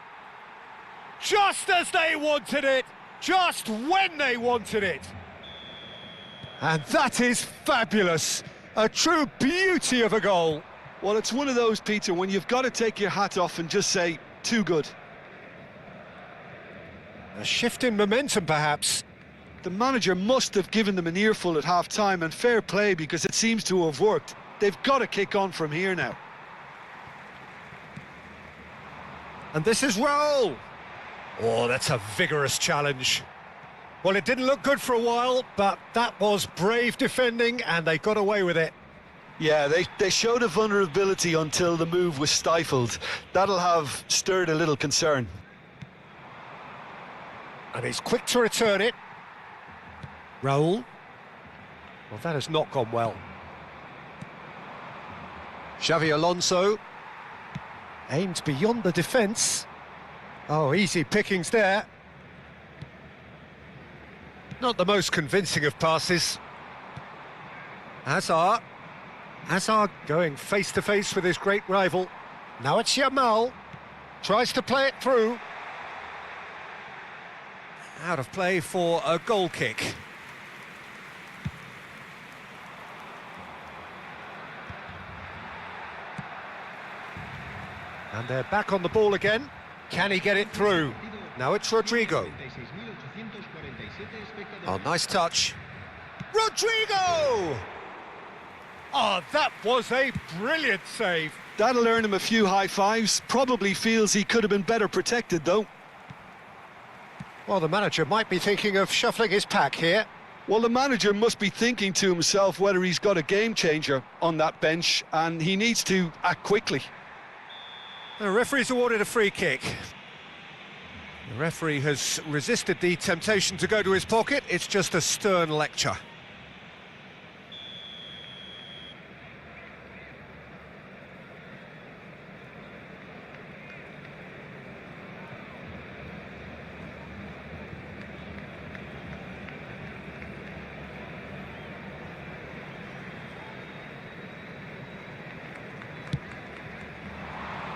S2: Just as they wanted it, just when they wanted it. And that is fabulous. A true beauty of a goal.
S3: Well, it's one of those, Peter, when you've got to take your hat off and just say, too good.
S2: A shift in momentum, perhaps.
S3: The manager must have given them an earful at half-time, and fair play because it seems to have worked. They've got to kick on from here now.
S2: And this is Raul. Oh, that's a vigorous challenge. Well, it didn't look good for a while, but that was brave defending, and they got away with it.
S3: Yeah, they showed a vulnerability until the move was stifled. That'll have stirred a little concern.
S2: And he's quick to return it. Raul. Well, that has not gone well. Xavi Alonso. Aimed beyond the defence. Oh, easy pickings there. Not the most convincing of passes. Hazard. Hazard going face-to-face with his great rival. Now it's Yamal. Tries to play it through. Out of play for a goal kick. And they're back on the ball again. Can he get it through? Now it's Rodrigo. Oh, nice touch. Rodrigo! Oh, that was a brilliant save.
S3: That'll earn him a few high fives. Probably feels he could have been better protected, though.
S2: Well, the manager might be thinking of shuffling his pack here.
S3: Well, the manager must be thinking to himself whether he's got a game changer on that bench, and he needs to act quickly.
S2: The referee's awarded a free kick. The referee has resisted the temptation to go to his pocket. It's just a stern lecture.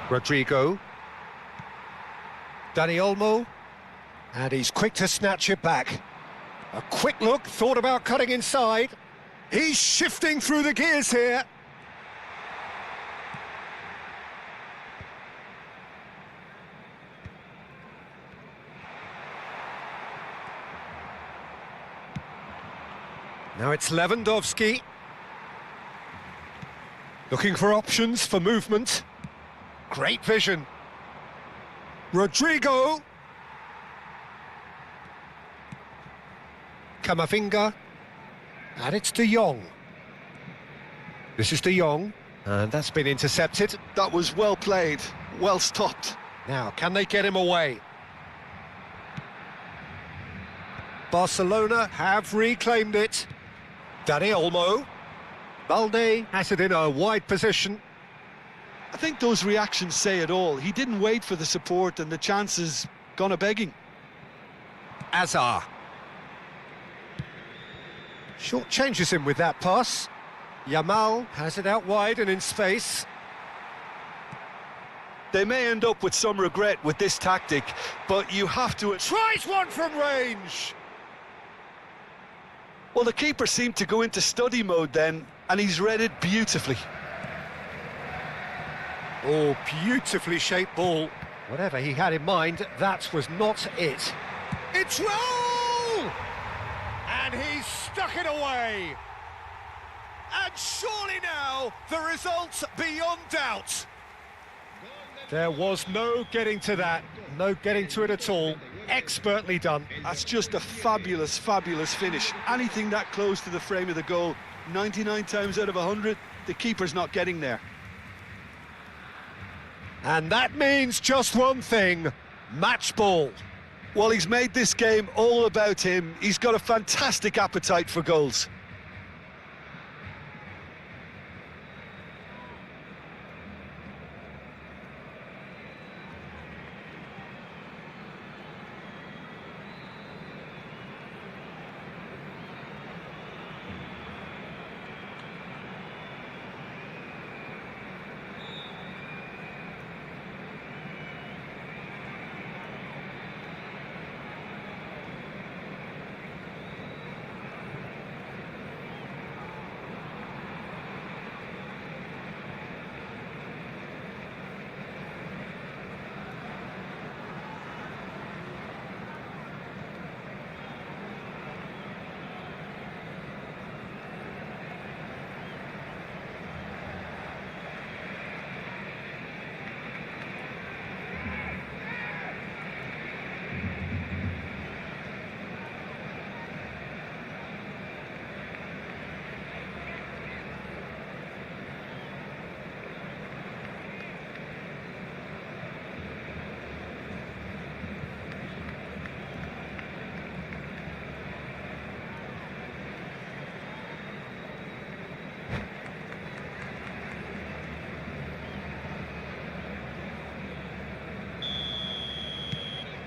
S2: Rodrigo. Dani Olmo. And he's quick to snatch it back. A quick look, thought about cutting inside. He's shifting through the gears here. Now it's Lewandowski. Looking for options for movement. Great vision. Rodrigo. Camavinga. And it's De Jong. This is De Jong. And that's been intercepted.
S3: That was well played, well stopped.
S2: Now, can they get him away? Barcelona have reclaimed it. Dani Olmo. Balde has it in a wide position.
S3: I think those reactions say it all. He didn't wait for the support and the chances gone a-begging.
S2: Azar. Short changes him with that pass. Yamal has it out wide and in space.
S3: They may end up with some regret with this tactic, but you have to...
S2: Tries one from range!
S3: Well, the keeper seemed to go into study mode then, and he's read it beautifully.
S2: Oh, beautifully shaped ball. Whatever he had in mind, that was not it. It's Raul! And he's stuck it away. And surely now, the result's beyond doubt. There was no getting to that, no getting to it at all. Expertly done.
S3: That's just a fabulous, fabulous finish. Anything that close to the frame of the goal, 99 times out of 100, the keeper's not getting there.
S2: And that means just one thing, match ball.
S3: Well, he's made this game all about him. He's got a fantastic appetite for goals.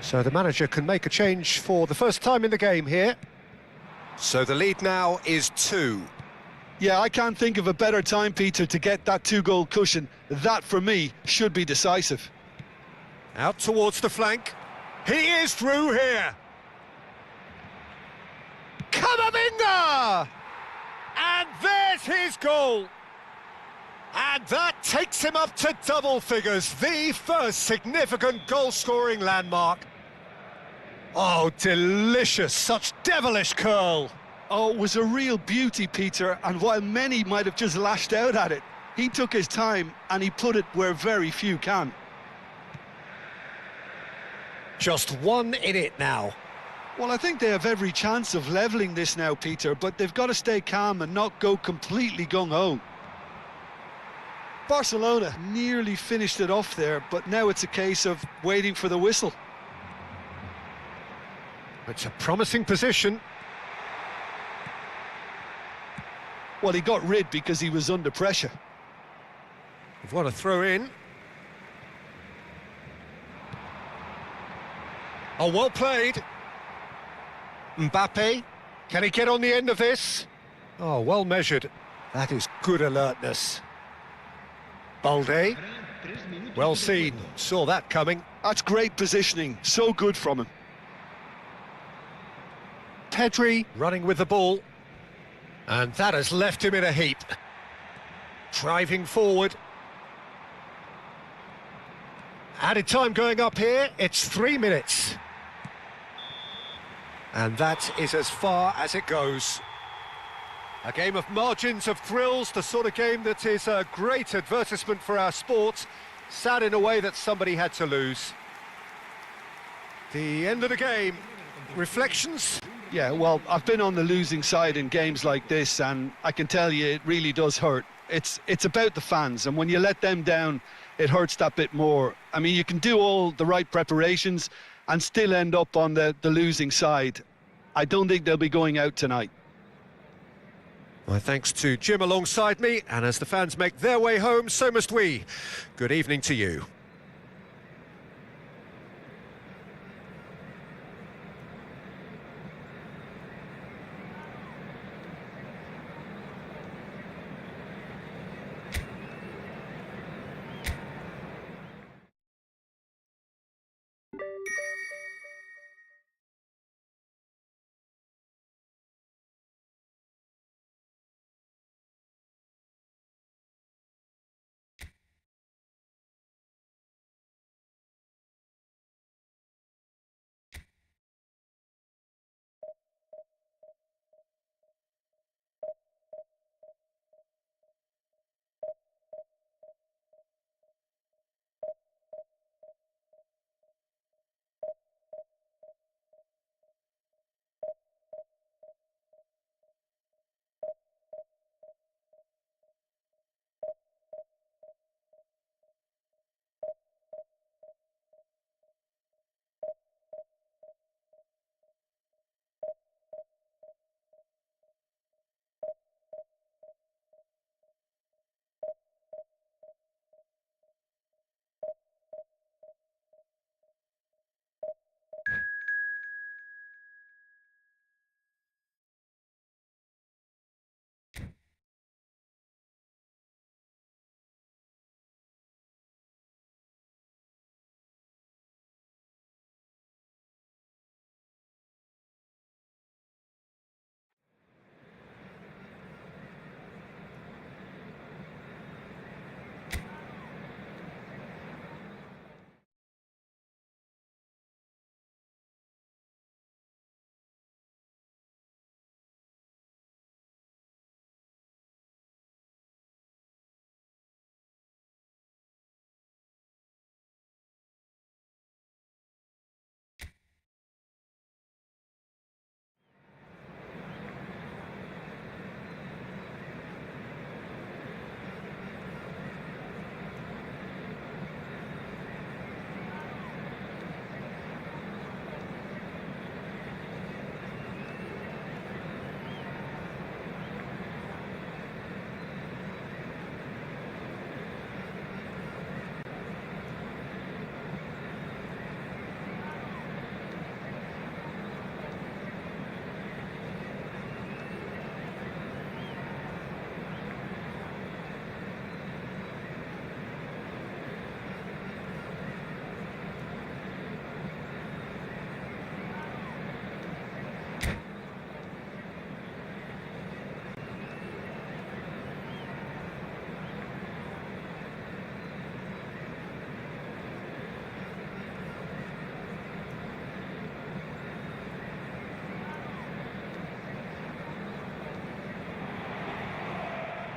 S2: So the manager can make a change for the first time in the game here. So the lead now is 2.
S3: Yeah, I can't think of a better time, Peter, to get that 2-goal cushion. That, for me, should be decisive.
S2: Out towards the flank. He is through here. Camavinga! And there's his goal. And that takes him up to double figures, the first significant goal-scoring landmark. Oh, delicious, such devilish curl.
S3: Oh, it was a real beauty, Peter, and while many might have just lashed out at it, he took his time and he put it where very few can.
S2: Just 1 in it now.
S3: Well, I think they have every chance of levelling this now, Peter, but they've got to stay calm and not go completely gung-ho. Barcelona nearly finished it off there, but now it's a case of waiting for the whistle.
S2: It's a promising position.
S3: Well, he got rid because he was under pressure.
S2: What a throw in. Oh, well played. Mbappe, can he get on the end of this? Oh, well measured. That is good alertness. Balde, well seen, saw that coming.
S3: That's great positioning, so good from him.
S2: Pedri running with the ball. And that has left him in a heap. Driving forward. Added time going up here, it's 3 minutes. And that is as far as it goes. A game of margins, of thrills, the sort of game that is a great advertisement for our sport. Sad in a way that somebody had to lose. The end of the game. Reflections?
S3: Yeah, well, I've been on the losing side in games like this, and I can tell you it really does hurt. It's about the fans, and when you let them down, it hurts that bit more. I mean, you can do all the right preparations and still end up on the losing side. I don't think they'll be going out tonight.
S2: My thanks to Jim alongside me, and as the fans make their way home, so must we. Good evening to you.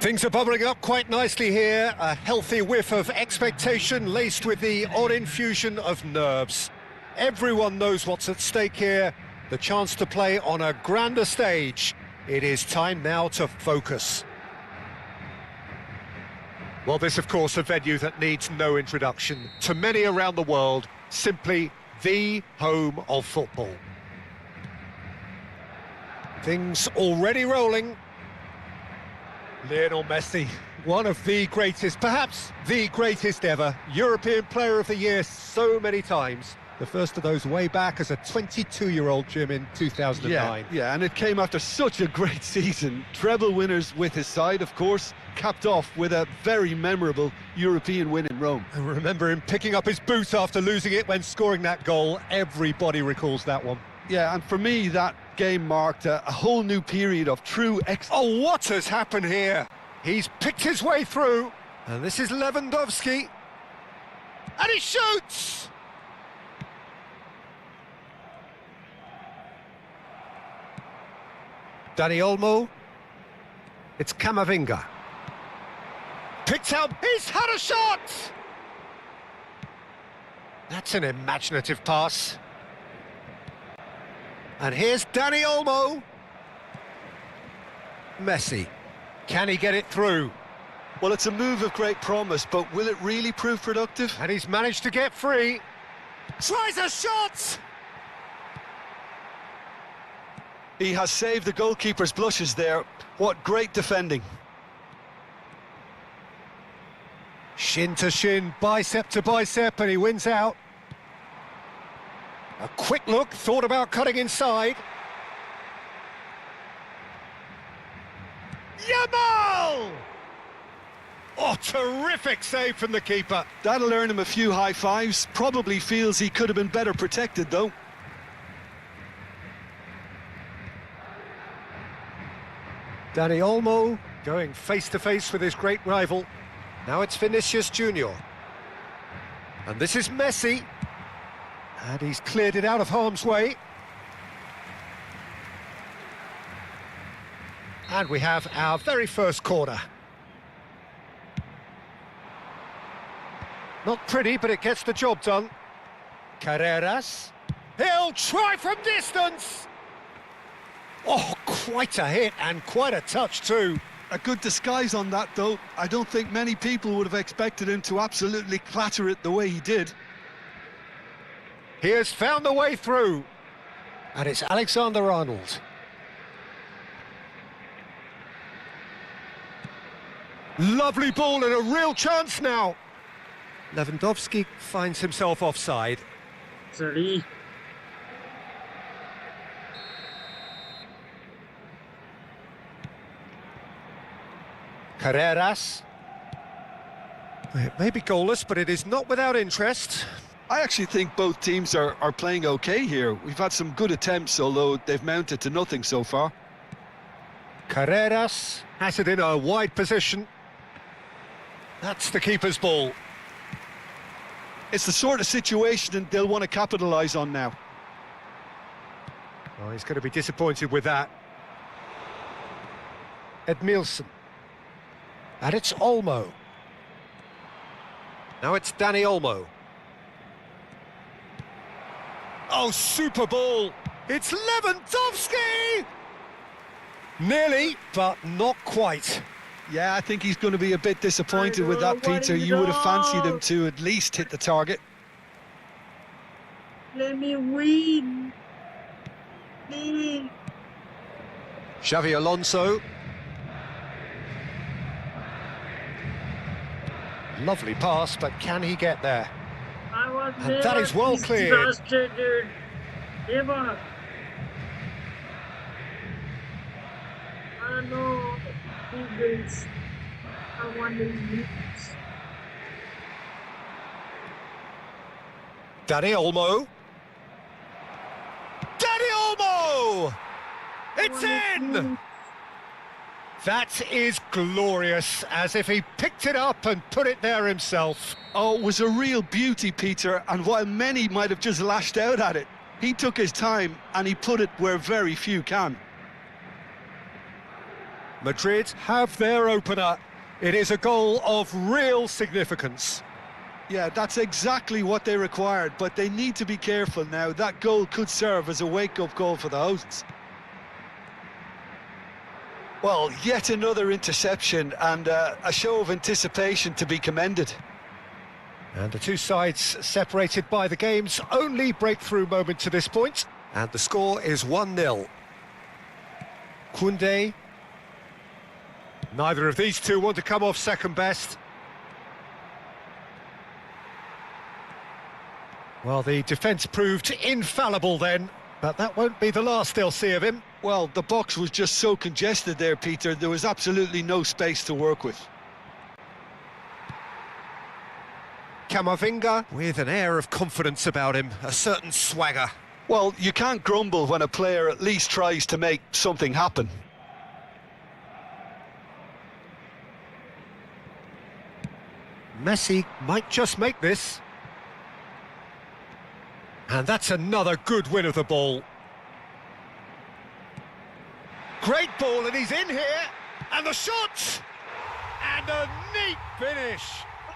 S2: Things are bubbling up quite nicely here. A healthy whiff of expectation laced with the odd infusion of nerves. Everyone knows what's at stake here. The chance to play on a grander stage. It is time now to focus. Well, this, of course, a venue that needs no introduction. To many around the world, simply the home of football. Things already rolling. Lionel Messi, one of the greatest, perhaps the greatest ever, European Player of the Year so many times. The first of those way back as a 22-year-old, Jim, in 2009.
S3: Yeah, and it came after such a great season. Treble winners with his side, of course, capped off with a very memorable European win in Rome.
S2: I remember him picking up his boot after losing it when scoring that goal. Everybody recalls that one.
S3: Yeah, and for me, that game marked a whole new period of true
S2: Oh, what has happened here? He's picked his way through, and this is Lewandowski. And he shoots! Dani Olmo. It's Camavinga. Picked out. He's had a shot! That's an imaginative pass. And here's Dani Olmo. Messi. Can he get it through?
S3: Well, it's a move of great promise, but will it really prove productive?
S2: And he's managed to get free. Tries a shot!
S3: He has saved the goalkeeper's blushes there. What great defending.
S2: Shin to shin, bicep to bicep, and he wins out. A quick look, thought about cutting inside. Yamal! Oh, terrific save from the keeper.
S3: That'll earn him a few high fives. Probably feels he could have been better protected, though.
S2: Dani Olmo going face-to-face with his great rival. Now it's Vinicius Junior. And this is Messi. And he's cleared it out of harm's way. And we have our very first corner. Not pretty, but it gets the job done. Carreras. He'll try from distance. Oh, quite a hit and quite a touch too.
S3: A good disguise on that, though. I don't think many people would have expected him to absolutely clatter it the way he did.
S2: He has found the way through. And it's Alexander-Arnold. Lovely ball and a real chance now. Lewandowski finds himself offside.
S1: Sorry.
S2: Carreras. It may be goalless, but it is not without interest.
S3: I actually think both teams are playing okay here. We've had some good attempts, although they've mounted to nothing so far.
S2: Carreras has it in a wide position. That's the keeper's ball.
S3: It's the sort of situation they'll want to capitalise on now.
S2: Oh, he's going to be disappointed with that. Edmilson. And it's Olmo. Now it's Dani Olmo. Oh, super ball! It's Lewandowski! Nearly, but not quite.
S3: Yeah, I think he's going to be a bit disappointed with that, Peter. You would have fancied him to at least hit the target.
S1: Let me win. Please.
S2: Xavi Alonso. Lovely pass, but can he get there?
S1: I was
S2: And
S1: there.
S2: that is well
S1: He's
S2: cleared.
S1: frustrated. Ever. I know. He wins. I want to lose.
S2: Dani Olmo. Dani Olmo! It's in! That is glorious, as if he picked it up and put it there himself.
S3: Oh, it was a real beauty, Peter, and while many might have just lashed out at it, he took his time and he put it where very few can.
S2: Madrid have their opener. It is a goal of real significance.
S3: Yeah, that's exactly what they required, but they need to be careful now. That goal could serve as a wake-up call for the hosts. Well, yet another interception and a show of anticipation to be commended.
S2: And the two sides separated by the game's only breakthrough moment to this point. And the score is 1-0. Koundé. Neither of these two want to come off second best. Well, the defence proved infallible then, but that won't be the last they'll see of him.
S3: Well, the box was just so congested there, Peter. There was absolutely no space to work with.
S2: Camavinga with an air of confidence about him, a certain swagger.
S3: Well, you can't grumble when a player at least tries to make something happen.
S2: Messi might just make this. And that's another good win of the ball. Great ball, and he's in here. And the shot! And a neat finish.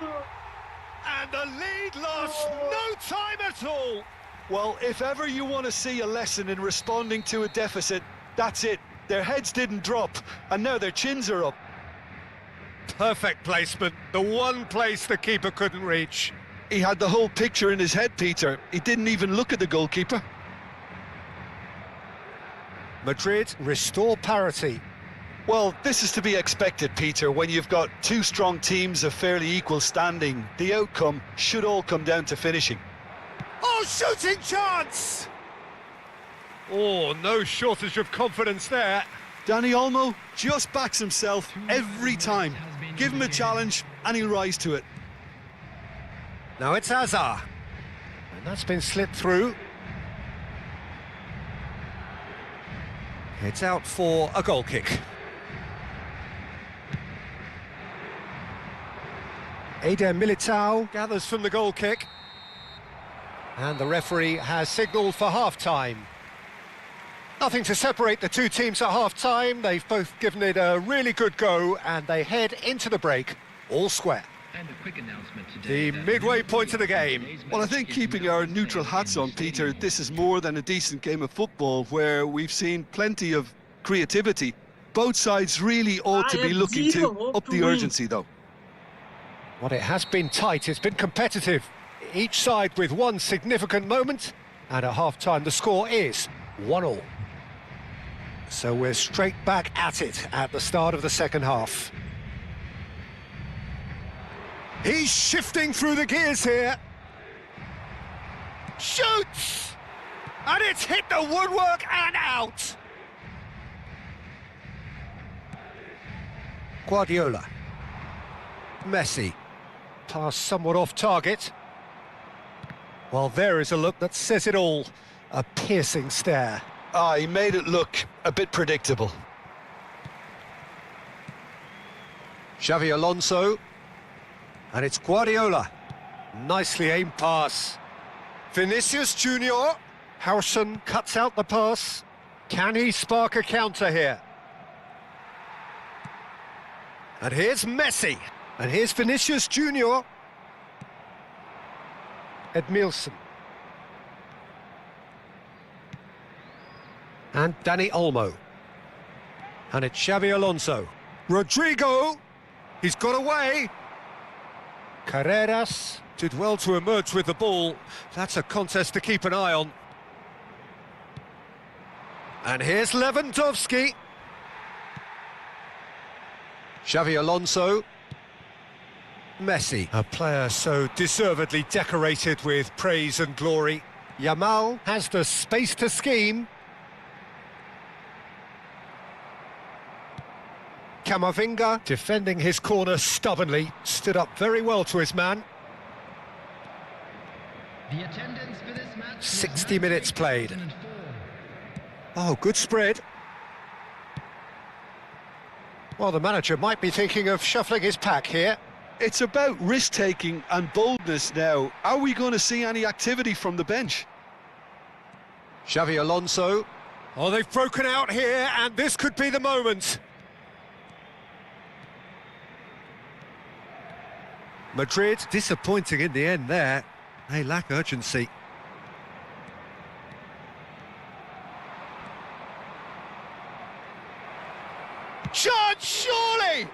S2: And the lead lost no time at all.
S3: Well, if ever you want to see a lesson in responding to a deficit, that's it. Their heads didn't drop, and now their chins are up.
S2: Perfect placement, the one place the keeper couldn't reach.
S3: He had the whole picture in his head, Peter. He didn't even look at the goalkeeper.
S2: Madrid restore parity.
S3: Well, this is to be expected, Peter. When you've got two strong teams of fairly equal standing, the outcome should all come down to finishing.
S2: Oh, shooting chance! Oh, no shortage of confidence there.
S3: Dani Olmo just backs himself every time. Give him a challenge and he'll rise to it.
S2: Now it's Hazard. And that's been slipped through. It's out for a goal kick. Eder Militao gathers from the goal kick. And the referee has signalled for half-time. Nothing to separate the two teams at half-time. They've both given it a really good go, and they head into the break all square.
S5: And a quick announcement today.
S2: The midway point of the game.
S3: Well, I think keeping our neutral hats on, Peter, this is more than a decent game of football where we've seen plenty of creativity. Both sides really ought to be looking to up the urgency, though.
S2: Well, it has been tight, it's been competitive. Each side with one significant moment, and at half-time the score is 1-1. So we're straight back at it at the start of the second half. He's shifting through the gears here. Shoots! And it's hit the woodwork and out. Guardiola. Messi. Pass somewhat off target. Well, there is a look that says it all. A piercing stare.
S3: Ah, he made it look a bit predictable.
S2: Xavi Alonso. And it's Guardiola. Nicely aimed pass. Vinicius Junior. Howson cuts out the pass. Can he spark a counter here? And here's Messi. And here's Vinicius Junior. Edmilson. And Dani Olmo. And it's Xavi Alonso. Rodrigo. He's got away. Carreras did well to emerge with the ball. That's a contest to keep an eye on. And here's Lewandowski. Xavi Alonso. Messi, a player so deservedly decorated with praise and glory. Yamal has the space to scheme. Camavinga, defending his corner stubbornly, stood up very well to his man.
S5: The attendance for this match
S2: 60 minutes played. Oh, good spread. Well, the manager might be thinking of shuffling his pack here.
S3: It's about risk-taking and boldness now. Are we going to see any activity from the bench?
S2: Xavi Alonso. Oh, they've broken out here, and this could be the moment. Madrid disappointing in the end there. They lack urgency. Chance, surely!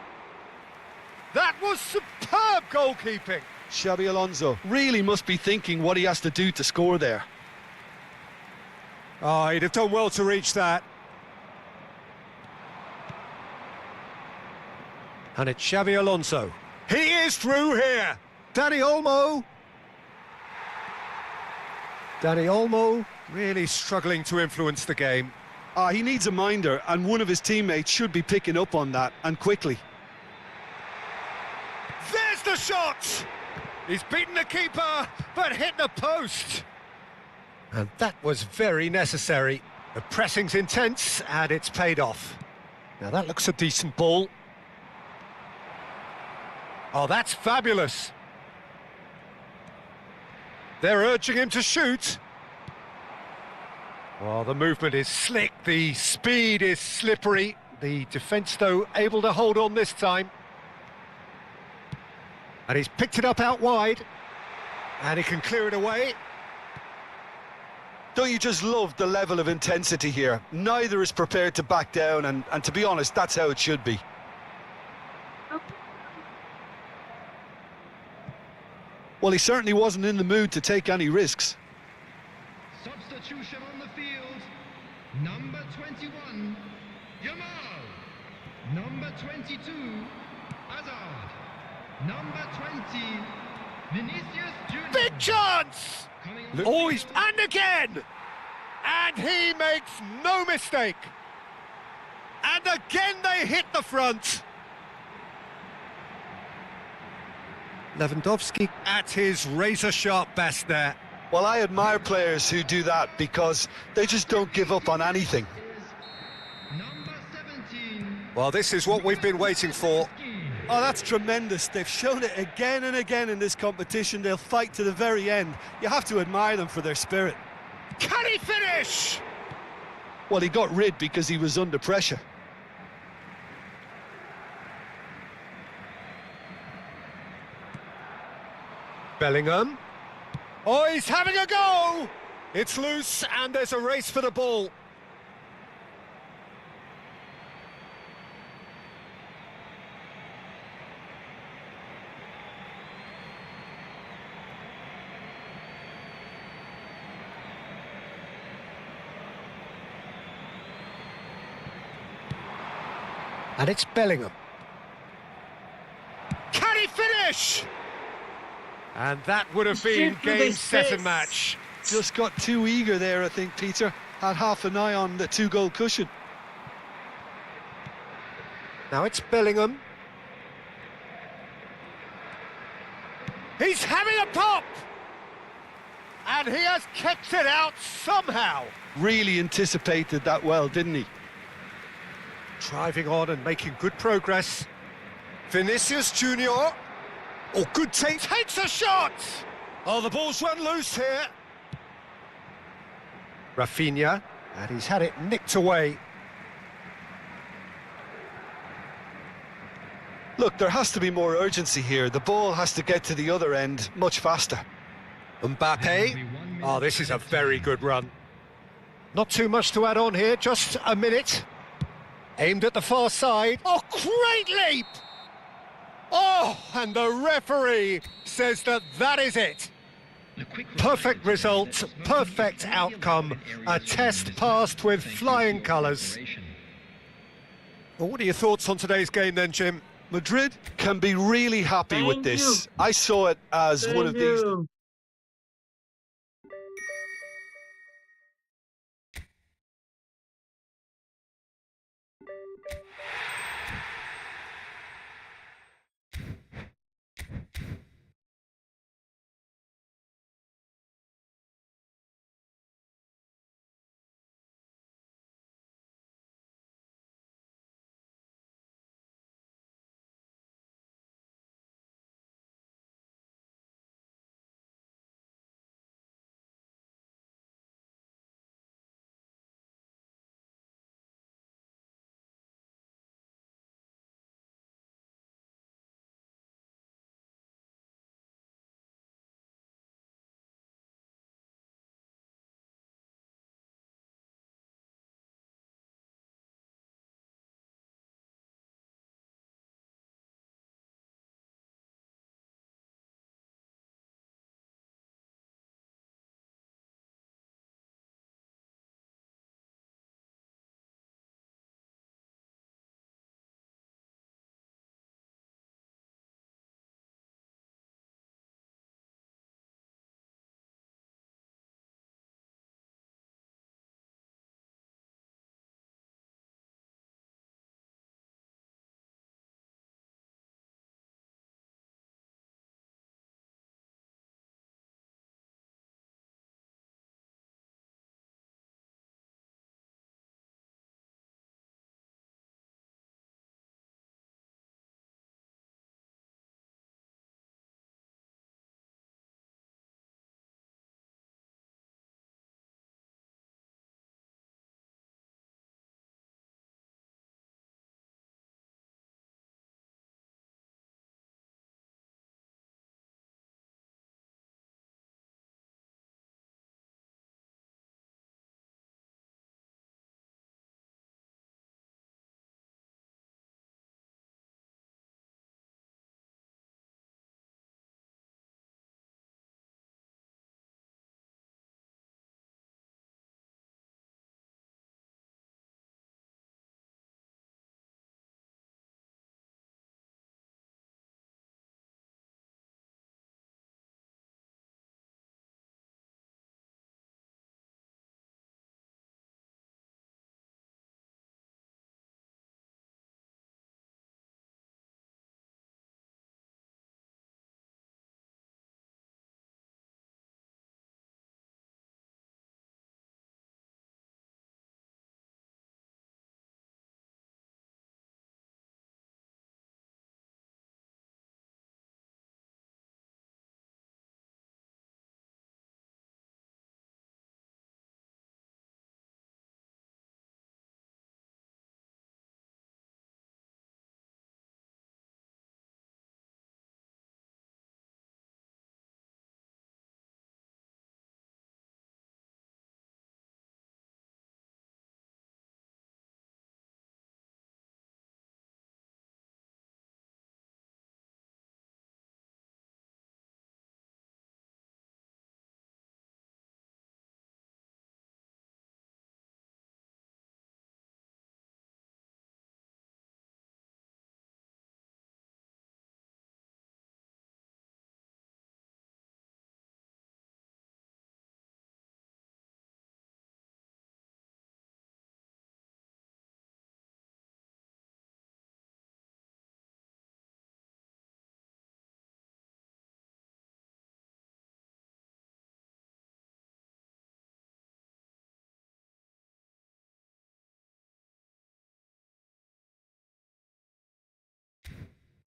S2: That was superb goalkeeping.
S3: Xabi Alonso really must be thinking what he has to do to score there.
S2: Oh, he'd have done well to reach that. And it's Xabi Alonso. He is through here. Dani Olmo. Dani Olmo really struggling to influence the game.
S3: He needs a minder, and one of his teammates should be picking up on that, and quickly.
S2: There's the shot! He's beaten the keeper, but hit the post. And that was very necessary. The pressing's intense, and it's paid off. Now that looks a decent ball. Oh, that's fabulous. They're urging him to shoot. Well, the movement is slick, the speed is slippery. The defence, though, able to hold on this time. And he's picked it up out wide. And he can clear it away.
S3: Don't you just love the level of intensity here? Neither is prepared to back down, and to be honest, that's how it should be. Well, he certainly wasn't in the mood to take any risks.
S5: Substitution on the field. Number 21, Yamal. Number 22, Hazard. Number 20, Vinicius Junior.
S2: Big chance! Oh, and again! And he makes no mistake. And again they hit the front. Lewandowski at his razor-sharp best there.
S3: Well, I admire players who do that because they just don't give up on anything.
S5: Number 17.
S2: Well, this is what we've been waiting for.
S3: Oh, that's tremendous. They've shown it again and again in this competition. They'll fight to the very end. You have to admire them for their spirit.
S2: Can he finish?
S3: Well, he got rid because he was under pressure.
S2: Bellingham. Oh, he's having a go! It's loose and there's a race for the ball. And it's Bellingham. Can he finish? And that would have been game, set and match.
S3: Just got too eager there, I think, Peter. Had half an eye on the two-goal cushion.
S2: Now it's Bellingham. He's having a pop! And he has kept it out somehow.
S3: Really anticipated that well, didn't he?
S2: Driving on and making good progress. Vinicius Junior. Oh, good take. Takes a shot! Oh, the ball's run loose here. Rafinha. And he's had it nicked away.
S3: Look, there has to be more urgency here. The ball has to get to the other end much faster.
S2: Mbappe. Oh, this is a very good run. Not too much to add on here, just a minute. Aimed at the far side. Oh, great leap! Oh, and the referee says that that is it. Perfect result, perfect outcome. A test passed with flying colours. Well, what are your thoughts on today's game then, Jim?
S3: Madrid can be really happy with this. I saw it as one of these...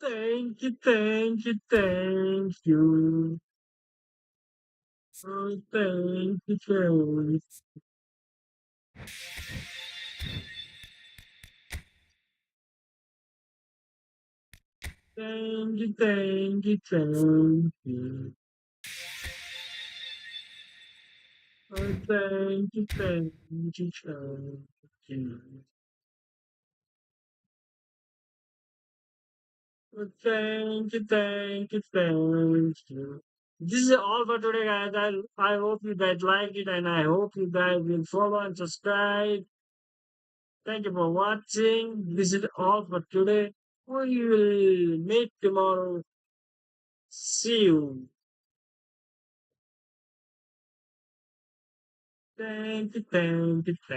S1: Thank you, thank you, thank you. Oh, thank you, thank you, thank you, thank you. Oh, thank you, thank you, thank you. Oh, thank you, thank you, thank you. This is all for today, guys. I hope you guys like it, and I hope you guys will follow and subscribe. Thank you for watching. This is all for today. We will meet tomorrow. See you. Thank you, thank you, thank you.